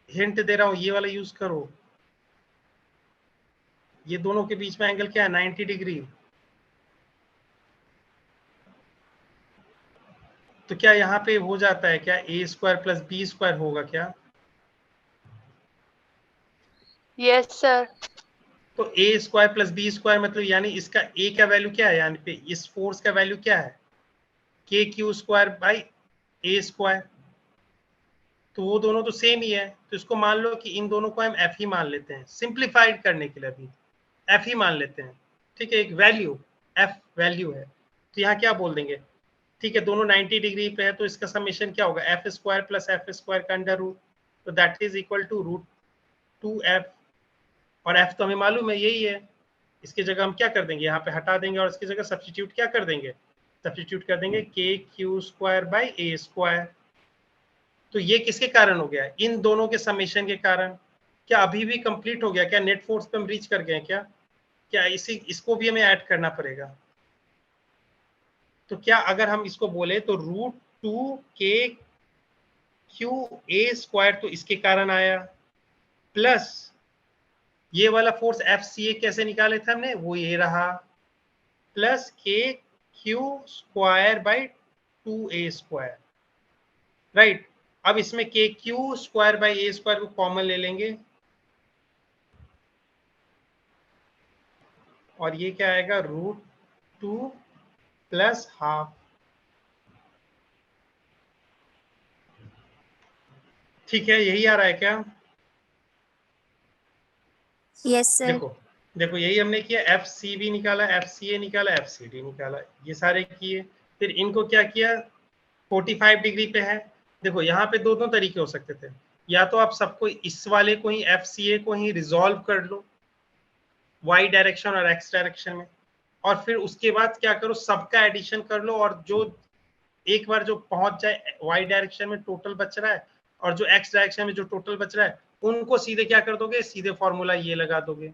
हिंट दे रहा हूं, ये वाला यूज करो। ये दोनों के बीच में एंगल क्या है, 90 डिग्री। तो क्या यहाँ पे हो जाता है क्या, a² + b² होगा क्या? Yes sir. तो a² + b² मतलब यानी इसका a का वैल्यू क्या है, यानी पे इस फोर्स का वैल्यू क्या है, kq² / a²। तो वो दोनों तो सेम ही है, तो इसको मान लो कि इन दोनों को हम f ही मान लेते हैं, सिंप्लीफाइड करने के लिए अभी f ही मान लेते हैं। ठीक है, एक वैल्यू f वैल्यू है, तो यहाँ क्या बोल देंगे, ठीक है दोनों 90 डिग्री पे है तो इसका समेशन क्या होगा, f² + f² का अंडर रूट, तो that is equal to √2f, और f तो हमें मालूम है यही है। इसकी जगह हम क्या कर देंगे, यहाँ पे हटा देंगे और इसकी जगह सब्स्टिट्यूट क्या कर देंगे, सब्स्टिट्यूट कर देंगे kq² / a²। तो ये किसके कारण हो गया, इन दोनों के समेशन के कारण। क्या अभी भी कंप्लीट हो गया क्या, नेट फोर्स पे हम रीच कर गए क्या, क्या इसको भी हमें ऐड करना पड़ेगा। तो क्या अगर हम इसको बोले तो √2kqa² तो इसके कारण आया, प्लस ये वाला फोर्स FCA कैसे निकाले थे हमने, वो ये रहा, प्लस kq² / 2a²। राइट, अब इसमें kq² / a² को कॉमन ले लेंगे और ये क्या आएगा, √2 + ½ ठीक है, यही आ रहा है क्या? Yes, sir. देखो देखो यही हमने किया, FCB निकाला, FCA निकाला, FCD निकाला, ये सारे किए। फिर इनको क्या किया, 45 डिग्री पे है। देखो यहाँ पे दो तरीके हो सकते थे, या तो आप सबको इस वाले को ही FCA को ही रिजॉल्व कर लो y डायरेक्शन और x डायरेक्शन में, और फिर उसके बाद क्या करो, सबका एडिशन कर लो, और जो एक बार जो पहुंच जाए y डायरेक्शन में टोटल बच रहा है और जो x डायरेक्शन में जो टोटल बच रहा है उनको सीधे क्या कर दोगे, सीधे फॉर्मूला ये लगा दोगे।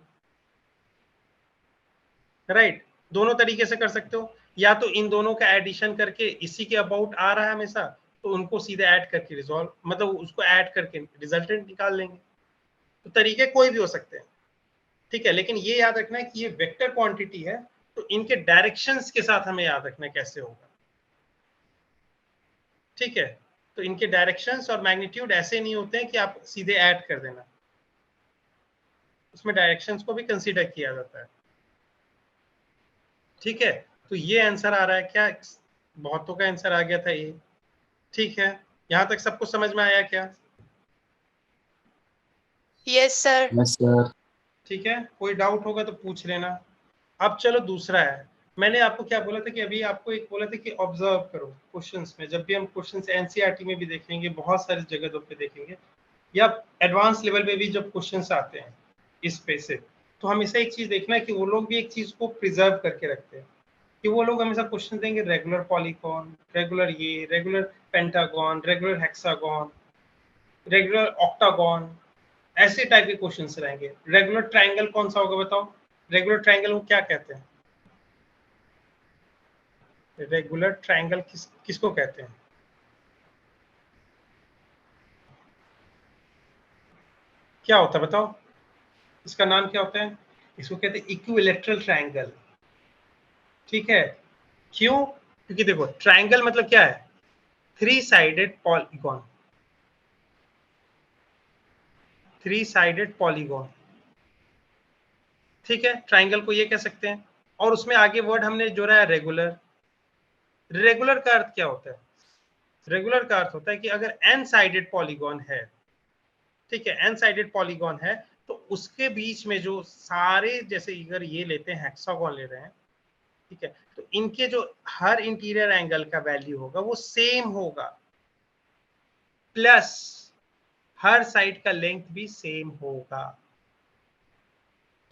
राइट, दोनों तरीके से कर सकते हो, या तो इन दोनों का एडिशन करके इसी के अबाउट आ रहा है हमेशा तो उनको सीधे ऐड करके रिजॉल्व, मतलब उसको ऐड करके रिजल्टेंट निकाल लेंगे। तो तरीके कोई भी हो सकते हैं, ठीक है, लेकिन ये याद रखना है कि ये वेक्टर क्वांटिटी है तो इनके डायरेक्शंस के साथ हमें याद रखना है कैसे होगा। ठीक है, तो इनके डायरेक्शंस और मैग्नीट्यूड ऐसे नहीं होते हैं कि आप सीधे ऐड कर देना, उसमें डायरेक्शंस को भी कंसीडर किया जाता है। ठीक है, तो ये आंसर आ रहा है क्या? बहुतों का आंसर आ गया था ये। ठीक है, यहां तक सबको समझ में आया क्या? Yes sir. Yes sir. ठीक है, कोई डाउट होगा तो पूछ लेना। अब चलो दूसरा है, मैंने आपको क्या बोला था कि अभी आपको एक बोला था कि ऑब्जर्व करो क्वेश्चंस में। जब भी हम क्वेश्चंस एनसीईआरटी में भी देखेंगे, बहुत सारी जगहों पे देखेंगे, या एडवांस लेवल पे भी जब क्वेश्चंस आते हैं इस पे से, तो हमेशा एक चीज देखना है कि वो लोग भी एक चीज को प्रिजर्व करके रखते हैं, कि वो लोग हमेशा क्वेश्चन देंगे रेगुलर पॉलीगॉन, रेगुलर ये, regular pentagon, regular hexagon, regular octagon, ऐसे टाइप के क्वेश्चंस रहेंगे। रेगुलर ट्रायंगल कौन सा होगा बताओ? रेगुलर ट्रायंगल को क्या कहते हैं? रेगुलर ट्रायंगल किसको कहते हैं? क्या होता है बताओ, इसका नाम क्या होता है? इसको कहते हैं इक्विलैटरल ट्रायंगल। ठीक है, क्यों? क्योंकि देखो ट्रायंगल मतलब क्या है? Three sided polygon, three sided polygon. ठीक है, ट्रायंगल को ये कह सकते हैं। और उसमें आगे वर्ड हमने जोड़ा है रेगुलर। रेगुलर का अर्थ क्या होता है? रेगुलर का अर्थ होता है कि अगर एन साइडेड पॉलीगॉन है, ठीक है, एन साइडेड पॉलीगॉन है, तो उसके बीच में जो सारे, जैसे अगर ये लेते हैं हेक्सागोन ले रहे हैं, ठीक है, तो इनके जो हर इंटीरियर एंगल का वैल्यू होगा वो सेम होगा, प्लस हर साइड का लेंथ भी सेम होगा।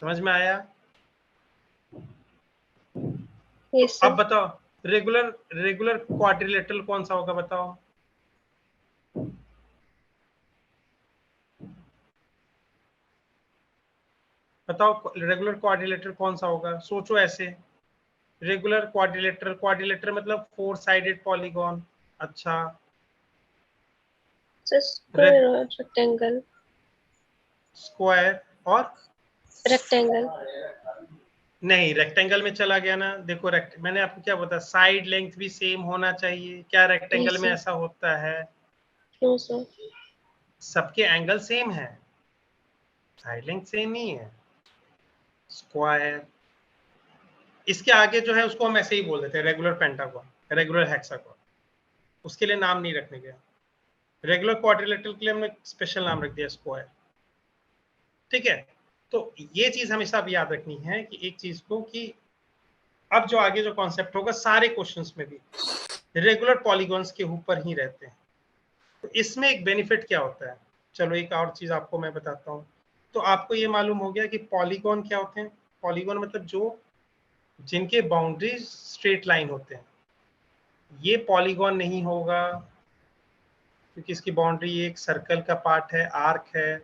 समझ में आया? यस अब सर। बताओ रेगुलर रेगुलर क्वाड्रिलेटरल कौन सा होगा बताओ? बताओ रेगुलर क्वाड्रिलेटरल कौन सा होगा? सोचो ऐसे। रेगुलर क्वाड्रिलेटरल, क्वाड्रिलेटरल मतलब फोर साइडेड पॉलीगॉन। अच्छा, सर स्क्वायर और रेक्टेंगल। स्क्वायर और रेक्टेंगल। नहीं, रेक्टेंगल में चला गया ना। देखो मैंने आपको क्या बताया, साइड लेंथ भी सेम होना चाहिए। क्या रेक्टेंगल यस में सर। ऐसा होता है? No sir. सबके एंगल सेम है, साइड लेंथ सेम नहीं है। स्क्वायर, इसके आगे जो है उसको हम ऐसे ही बोल देते हैं रेगुलर पेंटागन, रेगुलर हेक्सागन, उसके लिए नाम नहीं रखने गया। रेगुलर क्वाड्रिलेटरल के लिए हमने स्पेशल नाम रख दिया स्क्वायर। ठीक है, तो ये चीज हमेशा अब याद रखनी है कि एक चीज को, कि अब जो आगे जो कॉन्सेप्ट होगा सारे क्वेश्चंस में भी रेगुलर पॉलीगॉन्स के ऊपर ही रहते हैं। तो इसमें एक बेनिफिट क्या होता है, चलो एक और चीज आपको मैं बताता हूँ। तो आपको ये मालूम हो गया कि पॉलीगॉन क्या होते हैं? पॉलीगॉन मतलब जो जिनके बाउंड्रीज स्ट्रेट लाइन होते हैं। ये पॉलीगॉन नहीं होगा क्योंकि इसकी बाउंड्री एक सर्कल का पार्ट है, आर्क है।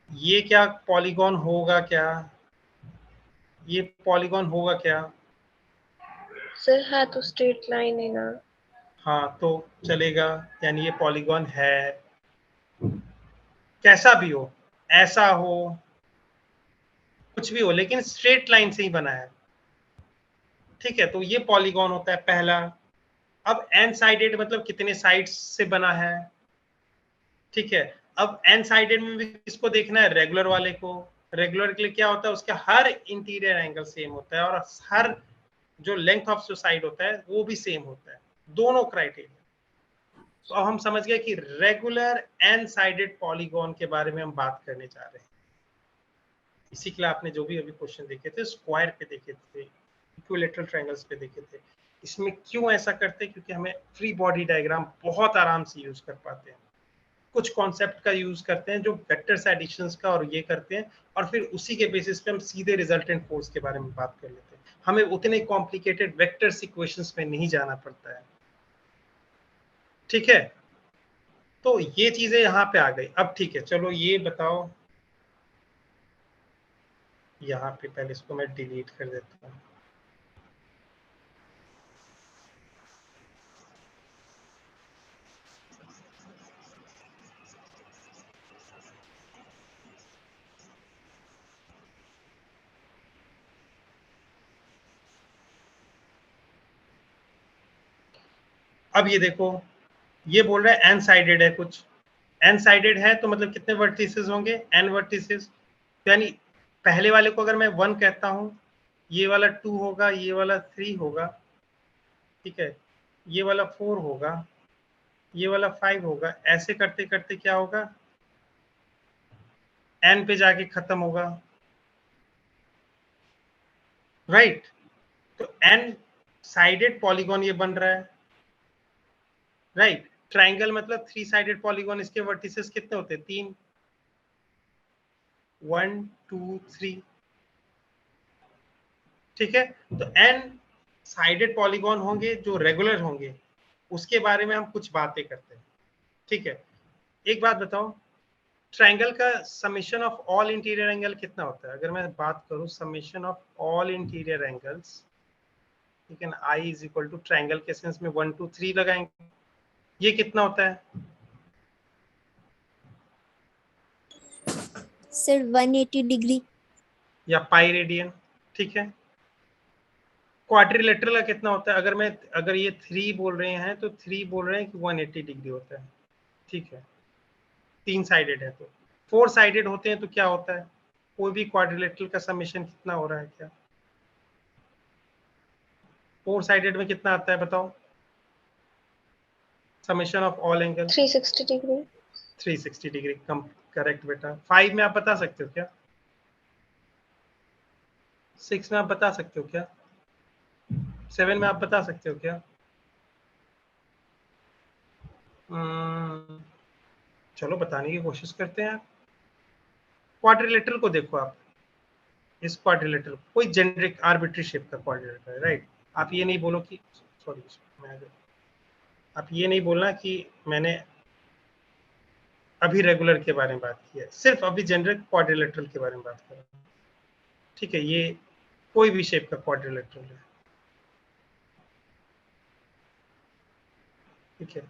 ये क्या पॉलीगॉन होगा क्या? ये पॉलीगॉन होगा क्या? सर है तो स्ट्रेट लाइन है ना। हाँ तो चलेगा, यानी ये पॉलीगॉन है। कैसा भी हो, ऐसा हो, कुछ भी हो, लेकिन स्ट्रेट लाइन से ही बना है। ठीक है, तो ये पॉलीगॉन होता है पहला। अब एन साइडेड मतलब कितने साइड्स से बना है। ठीक है, अब एन साइडेड में भी किसको देखना है? रेगुलर वाले को। रेगुलर के लिए क्या होता है, उसका हर इंटीरियर एंगल सेम होता है और हर जो लेंथ ऑफ जो साइड होता है वो भी सेम होता है, दोनों क्राइटेरिया। तो अब हम समझ गए कि रेगुलर एन साइडेड पॉलीगॉन के बारे में हम बात करने जा रहे हैं। इसी के लिए आपने जो भी अभी क्वेश्चन देखे थे स्क्वायर पे देखे थे, इक्विलैटरल ट्रायंगल्स पे देखे थे। इसमें क्यों ऐसा करते हैं? क्योंकि हमें फ्री बॉडी डायग्राम बहुत आराम से यूज कर पाते हैं। कुछ कॉन्सेप्ट का यूज करते हैं जो वेक्टर्स एडिशंस का और ये करते हैं, और फिर उसी के बेसिस पे हम सीधे रिजल्टेंट फोर्स के बारे में बात कर लेते हैं। हमें उतने कॉम्प्लिकेटेड वेक्टर्स इक्वेशंस में नहीं जाना पड़ता है। ठीक है, तो ये चीजें यहाँ पे आ गई। अब ठीक है, चलो ये बताओ, यहाँ पे पहले इसको मैं डिलीट कर देता हूँ। अब ये देखो, ये बोल रहा है एन साइडेड है, कुछ एन साइडेड है तो मतलब कितने वर्टिसेस होंगे, एन वर्टिसेस। यानी पहले वाले को अगर मैं 1 कहता हूं, ये वाला 2 होगा, ये वाला 3 होगा, ठीक है, ये वाला 4 होगा, ये वाला 5 होगा, ऐसे करते करते क्या होगा, एन पे जाके खत्म होगा, राइट। तो एन साइडेड पॉलीगॉन ये बन रहा है, राइट। ट्राइंगल मतलब 3 साइडेड पॉलीगॉन, इसके वर्टिसेस कितने होते हैं, 3, 1 2 3, ठीक है। तो एन साइडेड पॉलीगॉन होंगे जो रेगुलर होंगे, उसके बारे में हम कुछ बातें करते हैं, ठीक है। एक बात बताओ, ट्रायंगल का summation of all interior angle कितना होता है? अगर मैं बात करूं summation of all interior angles, ठीक है ना, I is equal to triangle के सेंस में 1 2 3 लगाएंगे, ये कितना होता है सर 180 डिग्री। या पाई रेडियन, ठीक है। क्वाड्रिलेटरल का कितना होता है? अगर ये 3 बोल रहे हैं तो 3 बोल रहे हैं कि 180 डिग्री होता है, ठीक है, 3 साइडेड है। तो 4 साइडेड होते हैं तो क्या होता है? कोई भी क्वाड्रिलेटरल का समेशन कितना हो रहा है क्या? 4 साइडेड में कितना आता है बताओ, summation of all angle? 360 degree. 360 degree, come correct बेटा। 5 में आप बता सकते हो क्या? 6 में आप बता सकते हो क्या? 7 में आप बता सकते हो क्या? चलो बताने की कोशिश करते हैं। क्वाड्रिलेटरल को देखो आप, इस क्वाड्रिलेटरल कोई जेनरिक आर्बिट्री शेप का क्वाड्रिलेटरल है, राइट। आप ये नहीं बोलो कि सॉरी, आप ये नहीं बोलना कि मैंने अभी रेगुलर के बारे में बात की है, सिर्फ अभी जेनरिक क्वाड्रिलेटरल के बारे में बात कर रहा हूँ, ठीक है। ये कोई भी शेप का क्वाड्रिलेटरल है, ठीक है।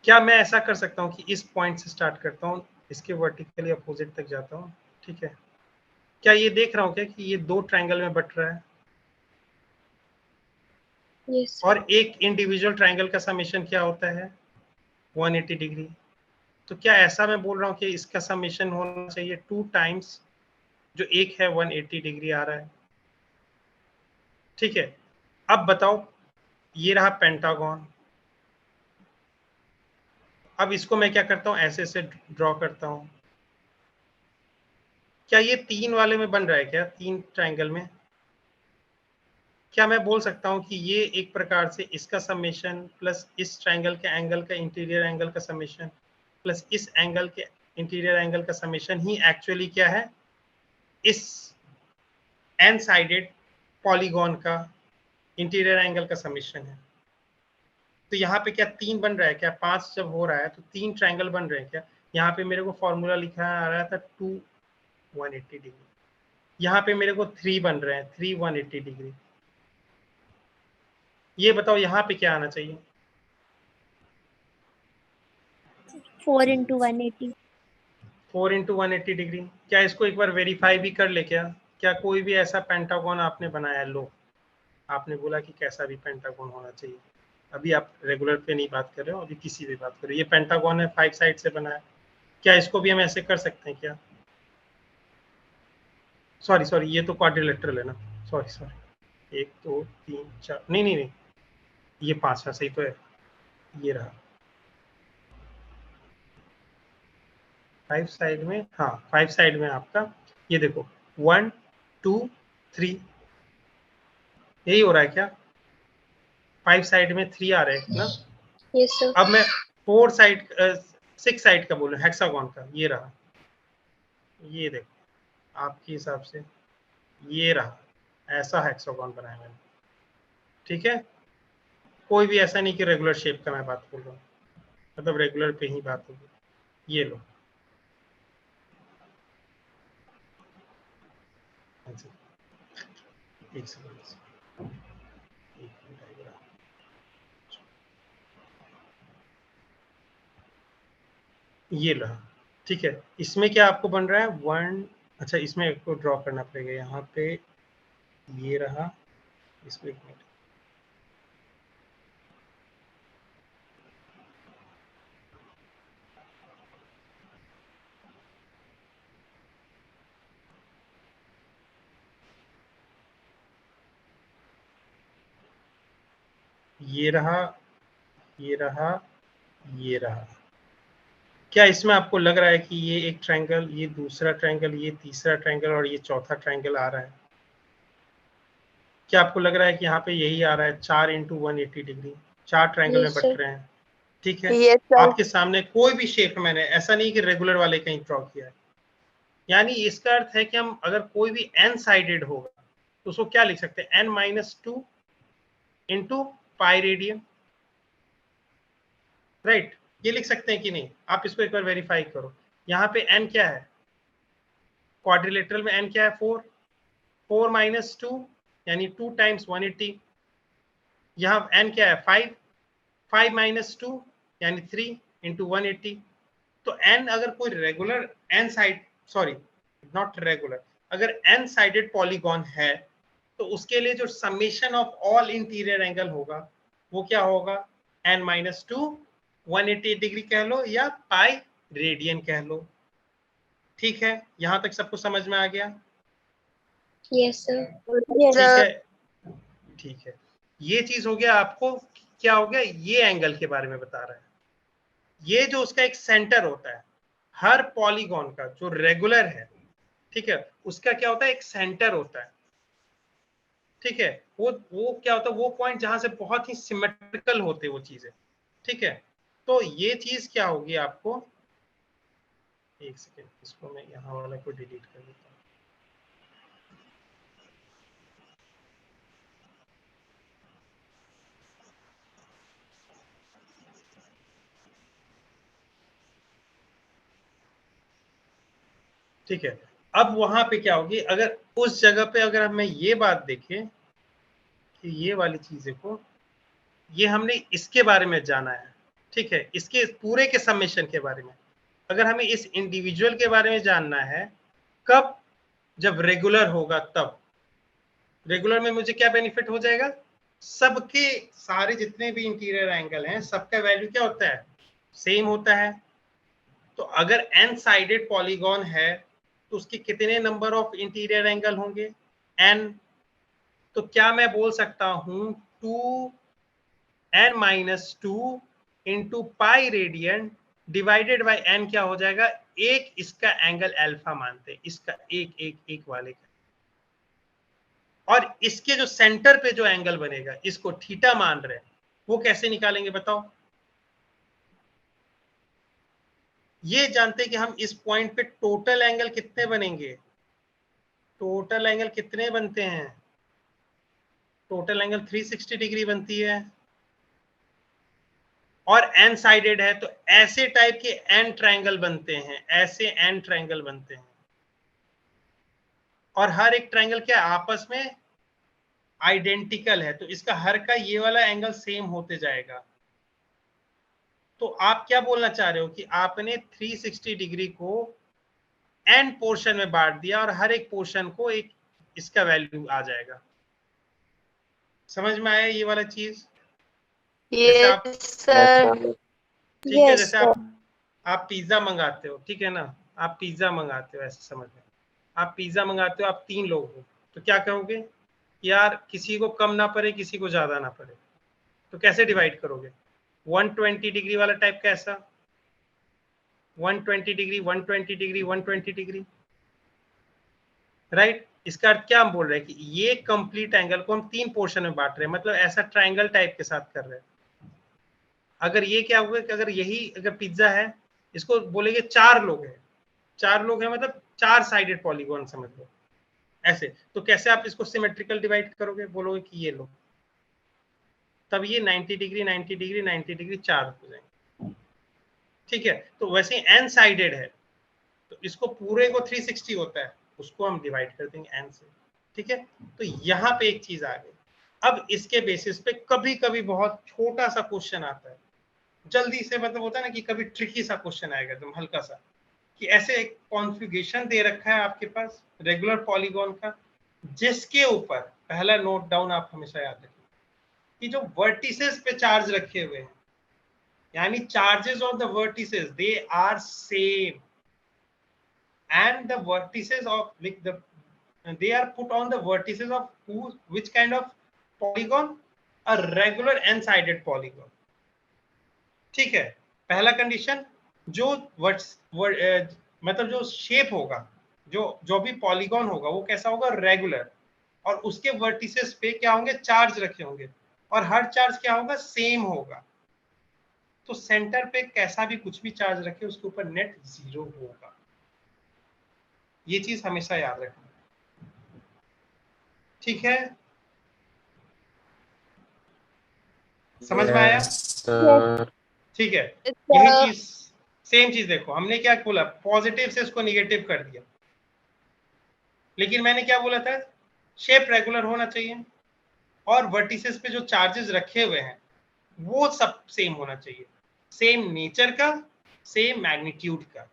क्या मैं ऐसा कर सकता हूँ कि इस पॉइंट से स्टार्ट करता हूँ, इसके वर्टिकली अपोजिट तक जाता हूँ, ठीक है। क्या ये देख रहा हूँ क्या कि ये 2 ट्रायंगल में बट रहा है, यस और एक इंडिविजुअल ट्रायंगल का समेशन क्या होता है, 180 डिग्री। तो क्या ऐसा मैं बोल रहा हूँ कि इसका समेशन होना चाहिए 2 टाइम्स जो एक है 180 डिग्री आ रहा है, ठीक है। अब बताओ, ये रहा पेंटागन। अब इसको मैं क्या करता हूँ, ऐसे से ड्रॉ करता हूँ। क्या ये 3 वाले में बन रहा है क्या, 3 ट्रायंगल में? क्या मैं बोल सकता हूँ कि ये एक प्रकार से इसका समेशन प्लस इस ट्रायंगल के एंगल का इंटीरियर एंगल का समेशन प्लस इस एंगल के इंटीरियर एंगल का समेशन ही एक्चुअली क्या है, इस एन साइडेड पॉलीगॉन का इंटीरियर एंगल का समेशन है। तो यहाँ पे क्या 3 बन रहा है क्या? 5 जब हो रहा है तो 3 ट्रायंगल बन रहे हैं क्या? यहाँ पे मेरे को फॉर्मूला लिखा आ रहा था 2 180 डिग्री, यहाँ पे मेरे को 3 बन रहे हैं 3 180 डिग्री। ये बताओ यहाँ पे क्या आना चाहिए? 4 into 180। 4 into 180 degree. क्या इसको एक बार वेरीफाई भी कर ले क्या? क्या कोई भी ऐसा पेंटागन आपने बनाया है? लो, आपने बोला कि कैसा भी पेंटागन होना चाहिए। अभी आप रेगुलर पे नहीं बात कर रहे हो, अभी किसी भी बात कर रहे हो। ये पेंटागन है, 5 साइड से बना है। क्या इसको भी हम ऐसे कर सकते हैं क्या? सॉरी, ये तो क्वाड्रिलेटरल है ना, सॉरी 1 2 3 4, नहीं, ये 5 है, सही तो है। ये रहा 5 साइड में, हाँ 5 साइड में आपका ये देखो 1 2 3, यही हो रहा है क्या? 5 साइड में 3 आ रहे हैं ना। Yes sir. अब मैं 4 साइड 6 साइड का बोलूं, हेक्सागन का, ये रहा, ये देखो आपके हिसाब से ये रहा, ऐसा हेक्सागन बनाया मैंने, ठीक है। कोई भी ऐसा नहीं कि रेगुलर शेप का मैं बात कर रहा हूँ, मतलब रेगुलर पे ही बात होगी। ये लो, एक सेकंड, ये रहा, ठीक है। इसमें क्या आपको बन रहा है 1, अच्छा इसमें आपको ड्रॉ करना पड़ेगा यहाँ पे, ये रहा, इसमें एक मिनट, ये रहा, ये रहा, ये रहा। क्या इसमें आपको लग रहा है कि ये एक ट्रायंगल, ये दूसरा ट्रायंगल, ये तीसरा ट्रायंगल और ये चौथा ट्रायंगल आ रहा है? क्या आपको लग रहा है कि यहाँ पे यही आ रहा है 4 × 180 डिग्री, 4 ट्रायंगल में Yes, बट sir. रहे हैं? ठीक है, यस सर। आपके सामने कोई भी शेप मैंने ऐसा नहीं कि रेगुलर वाले कहीं ड्रॉ किया है, यानी इसका अर्थ है कि हम अगर कोई भी n साइडेड होगा तो उसको क्या लिख सकते हैं, n-2 into pi radian, right? ये लिख सकते हैं कि नहीं? आप इसको एक बार वेरीफाई करो। यहाँ पे n क्या है, क्वाड्रिलेटरल में n क्या है, 4, 4 - 2 यानी 2 × 180। यहाँ n क्या है, 5, 5 - 2 यानी 3 × 180। तो n अगर कोई regular n side, sorry not regular, अगर n साइडेड पॉलीगॉन है तो उसके लिए जो summation of all interior angle होगा वो क्या होगा, n-2 180 डिग्री कह लो या पाई रेडियन कह लो। ठीक है, यहां तक सबको समझ में आ गया? Yes, sir. ठीक सर। है, ठीक है, ये चीज हो गया। आपको क्या हो गया, ये एंगल के बारे में बता रहा है। ये जो उसका एक सेंटर होता है, हर पॉलीगॉन का जो रेगुलर है, ठीक है, उसका क्या होता है, एक सेंटर होता है। ठीक है, वो क्या होता है, वो पॉइंट जहां से बहुत ही सिमेट्रिकल होते वो चीजें। ठीक है, तो ये चीज क्या होगी आपको, एक सेकेंड, इसको मैं यहाँ वाला को डिलीट कर देता हूँ। ठीक है, अब वहां पे क्या होगी, अगर उस जगह पे अगर हमें ये बात देखें कि ये वाली चीजें को, ये हमने इसके बारे में जाना है, ठीक है, इसके पूरे के समेशन के बारे में। अगर हमें इस इंडिविजुअल के बारे में जानना है, कब, जब रेगुलर होगा तब। रेगुलर में मुझे क्या बेनिफिट हो जाएगा, सबके सारे जितने भी इंटीरियर एंगल हैं सबका वैल्यू क्या होता है, सेम होता है। तो अगर n साइडेड पॉलीगॉन है तो उसके कितने नंबर ऑफ इंटीरियर एंगल होंगे, n। तो क्या मैं बोल सकता हूं 2n-2 into pi radian divided by n क्या हो जाएगा, एक इसका एंगल अल्फा मानते हैं, इसका एक वाले का, और इसके जो सेंटर पे जो एंगल बनेगा इसको थीटा मान रहे हैं, वो कैसे निकालेंगे बताओ? ये जानते हैं कि हम इस पॉइंट पे टोटल एंगल कितने बनेंगे, टोटल एंगल कितने बनते हैं, टोटल एंगल 360 डिग्री बनती है, और n साइडेड है तो ऐसे टाइप के n ट्रायंगल बनते हैं, ऐसे n ट्रायंगल बनते हैं, और हर एक ट्रायंगल क्या आपस में आइडेंटिकल है, तो इसका हर का ये वाला एंगल सेम होते जाएगा। तो आप क्या बोलना चाह रहे हो कि आपने 360 डिग्री को n पोर्शन में बांट दिया और हर एक पोर्शन को एक इसका वैल्यू आ जाएगा। समझ में आया ये वाला चीज? जैसे आप, यस सर। ठीक है, Yes, जैसे sir. आप पिज्जा मंगाते हो, ठीक है ना, आप पिज्जा मंगाते हो, ऐसे समझ में, आप पिज्जा मंगाते हो, आप 3 लोग हो, तो क्या कहोगे, यार किसी को कम ना पड़े किसी को ज्यादा ना पड़े, तो कैसे डिवाइड करोगे, 120 डिग्री वाला टाइप का, ऐसा 120 डिग्री 120 डिग्री 120 डिग्री, राइट? इसका अर्थ क्या हम बोल रहे हैं कि ये कंप्लीट एंगल को हम 3 पोर्शन में बांट रहे हैं, मतलब ऐसा ट्रायंगल टाइप के साथ कर रहे हैं। अगर ये क्या होगा कि अगर यही अगर पिज्जा है, इसको बोलेंगे 4 लोग हैं, 4 लोग हैं मतलब 4 साइडेड पॉलीगॉन समझ लो ऐसे, तो कैसे आप इसको सिमेट्रिकल डिवाइड करोगे, बोलोगे कि ये लो, तब ये 90 डिग्री 90 डिग्री 90 डिग्री 4 हो जाएंगे। ठीक है, तो वैसे n साइडेड है तो इसको पूरे को 360 होता है, उसको हम डिवाइड कर देंगे n से। ठीक है, तो यहाँ पे एक चीज आ गई। अब इसके बेसिस पे कभी कभी बहुत छोटा सा क्वेश्चन आता है, जल्दी से, मतलब होता है ना कि कभी ट्रिकी सा क्वेश्चन आएगा एकदम हल्का सा, कि ऐसे एक कॉन्फ़िगरेशन दे रखा है आपके पास रेगुलर पॉलीगॉन का, जिसके ऊपर पहला नोट डाउन आप हमेशा याद रखिए कि जो वर्टिसेस पे चार्ज रखे हुए हैं, यानी charges of the vertices they are same, and the vertices of like the they are put on the vertices of which kind of polygon, a regular n sided polygon. ठीक है, पहला condition, जो मतलब जो शेप होगा, जो भी polygon होगा वो कैसा होगा, रेगुलर, और उसके वर्टिसेस पे क्या होंगे, चार्ज रखे होंगे, और हर चार्ज क्या होगा, सेम होगा। तो सेंटर पे कैसा भी कुछ भी चार्ज रखे उसके ऊपर नेट 0 होगा। ये चीज हमेशा याद रखना। ठीक है, समझ में आया? Yes, sir. ठीक है, यही अच्छा, चीज, सेम चीज देखो, हमने क्या बोला, पॉजिटिव से उसको निगेटिव कर दिया, लेकिन मैंने क्या बोला था, शेप रेगुलर होना चाहिए और वर्टिसेस पे जो चार्जेस रखे हुए हैं वो सब सेम होना चाहिए, सेम नेचर का, सेम मैग्नीट्यूड का।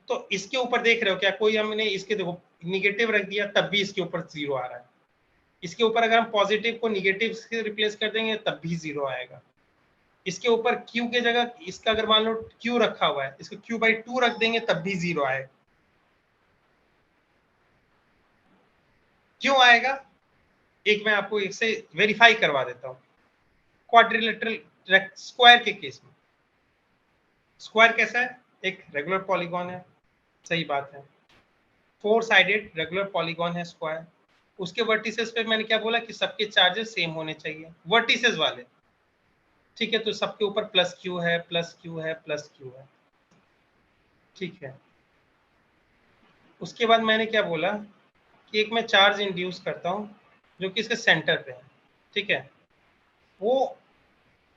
तो इसके ऊपर देख रहे हो क्या, कोई हमने इसके देखो निगेटिव रख दिया तब भी इसके ऊपर 0 आ रहा है, इसके ऊपर अगर हम पॉजिटिव को निगेटिव से रिप्लेस कर देंगे तब भी 0 आएगा। इसके ऊपर q के जगह इसका अगर मान लो q रखा हुआ है, इसको q/2 रख देंगे तब भी 0 आएगा। क्यों आएगा, एक मैं आपको इससे वेरीफाई करवा देता हूँ। क्वाड्रिलेटरल स्क्वायर के केस में, स्क्वायर कैसा है, एक रेगुलर पॉलीगॉन है, सही बात है, 4 साइडेड रेगुलर पॉलीगॉन है स्क्वायर। उसके वर्टिसेस पे मैंने क्या बोला कि सबके चार्जेस सेम होने चाहिए, वर्टिसेस वाले। ठीक है, तो सबके ऊपर प्लस क्यू है, प्लस क्यू है, प्लस क्यू है। ठीक है, उसके बाद मैंने क्या बोला कि एक मैं चार्ज इंड्यूस करता हूं जो कि इसके सेंटर पे है। ठीक है, वो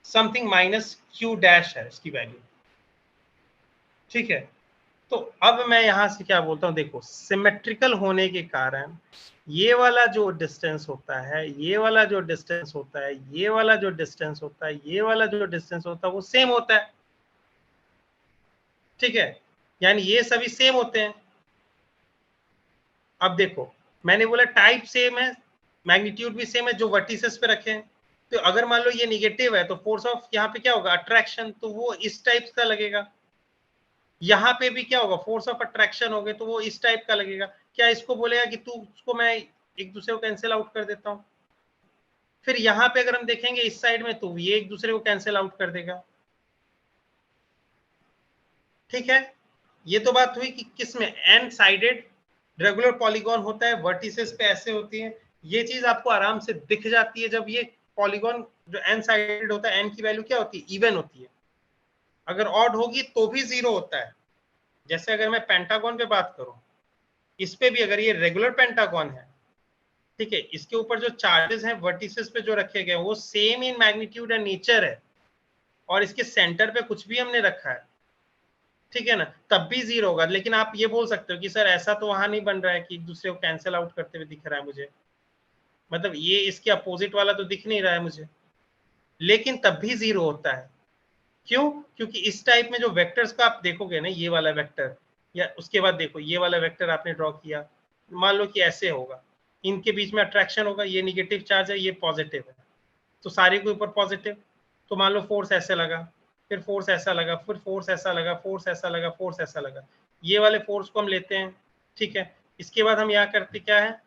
समथिंग माइनस क्यू डैश है इसकी वैल्यू। ठीक है, तो अब मैं यहां से क्या बोलता हूं, देखो सिमेट्रिकल होने के कारण ये वाला जो डिस्टेंस होता है, ये वाला जो डिस्टेंस होता है, ये वाला जो डिस्टेंस होता है, ये वाला जो डिस्टेंस होता है वो सेम होता है। ठीक है, यानी ये सभी सेम होते हैं। अब देखो मैंने बोला टाइप सेम है, मैग्नीट्यूड भी सेम है जो वर्टिसेस पे रखे हैं। तो अगर मान लो ये निगेटिव है तो फोर्स ऑफ यहाँ पे क्या होगा, अट्रैक्शन, तो वो इस टाइप का लगेगा। यहाँ पे भी क्या होगा, फोर्स ऑफ अट्रैक्शन हो गए तो वो इस टाइप का लगेगा। क्या इसको बोलेगा कि तू उसको, मैं एक दूसरे को कैंसिल आउट कर देता हूँ। फिर यहाँ पे अगर हम देखेंगे इस साइड में तो ये एक दूसरे को कैंसिल आउट कर देगा। ठीक है, ये तो बात हुई कि किसमें, एन साइडेड रेगुलर पॉलीगॉन होता है, वर्टिसेस पे ऐसे होती है। ये चीज आपको आराम से दिख जाती है जब ये पॉलीगॉन जो एन साइडेड होता है, एन की वैल्यू क्या होती है, इवन होती है। अगर ऑड होगी तो भी 0 होता है। जैसे अगर मैं पेंटागन पे बात करूं, इस पे भी अगर ये रेगुलर पेंटागन है, ठीक है, इसके ऊपर जो चार्जेस हैं वर्टिसेस पे जो रखे गए वो same in magnitude and nature है, और इसके सेंटर पे कुछ भी हमने रखा है, ठीक है ना, तब भी 0 होगा। लेकिन आप ये बोल सकते हो कि सर ऐसा तो वहां नहीं बन रहा है कि एक दूसरे को कैंसिल आउट करते हुए दिख रहा है मुझे, मतलब ये इसके अपोजिट वाला तो दिख नहीं रहा है मुझे, लेकिन तब भी 0 होता है। क्यों, क्योंकि इस टाइप में जो वेक्टर्स का आप देखोगे ना, ये वाला वेक्टर, या उसके बाद देखो ये वाला वेक्टर आपने ड्रॉ किया, मान लो कि ऐसे होगा, इनके बीच में अट्रैक्शन होगा, ये निगेटिव चार्ज है, ये पॉजिटिव है, तो सारे के ऊपर पॉजिटिव। तो मान लो फोर्स ऐसे लगा, फिर फोर्स ऐसा लगा, फिर फोर्स ऐसा लगा, फोर्स ऐसा लगा, फोर्स ऐसा लगा, ये वाले फोर्स को हम लेते हैं। ठीक है, इसके बाद हम यहाँ करते क्या है,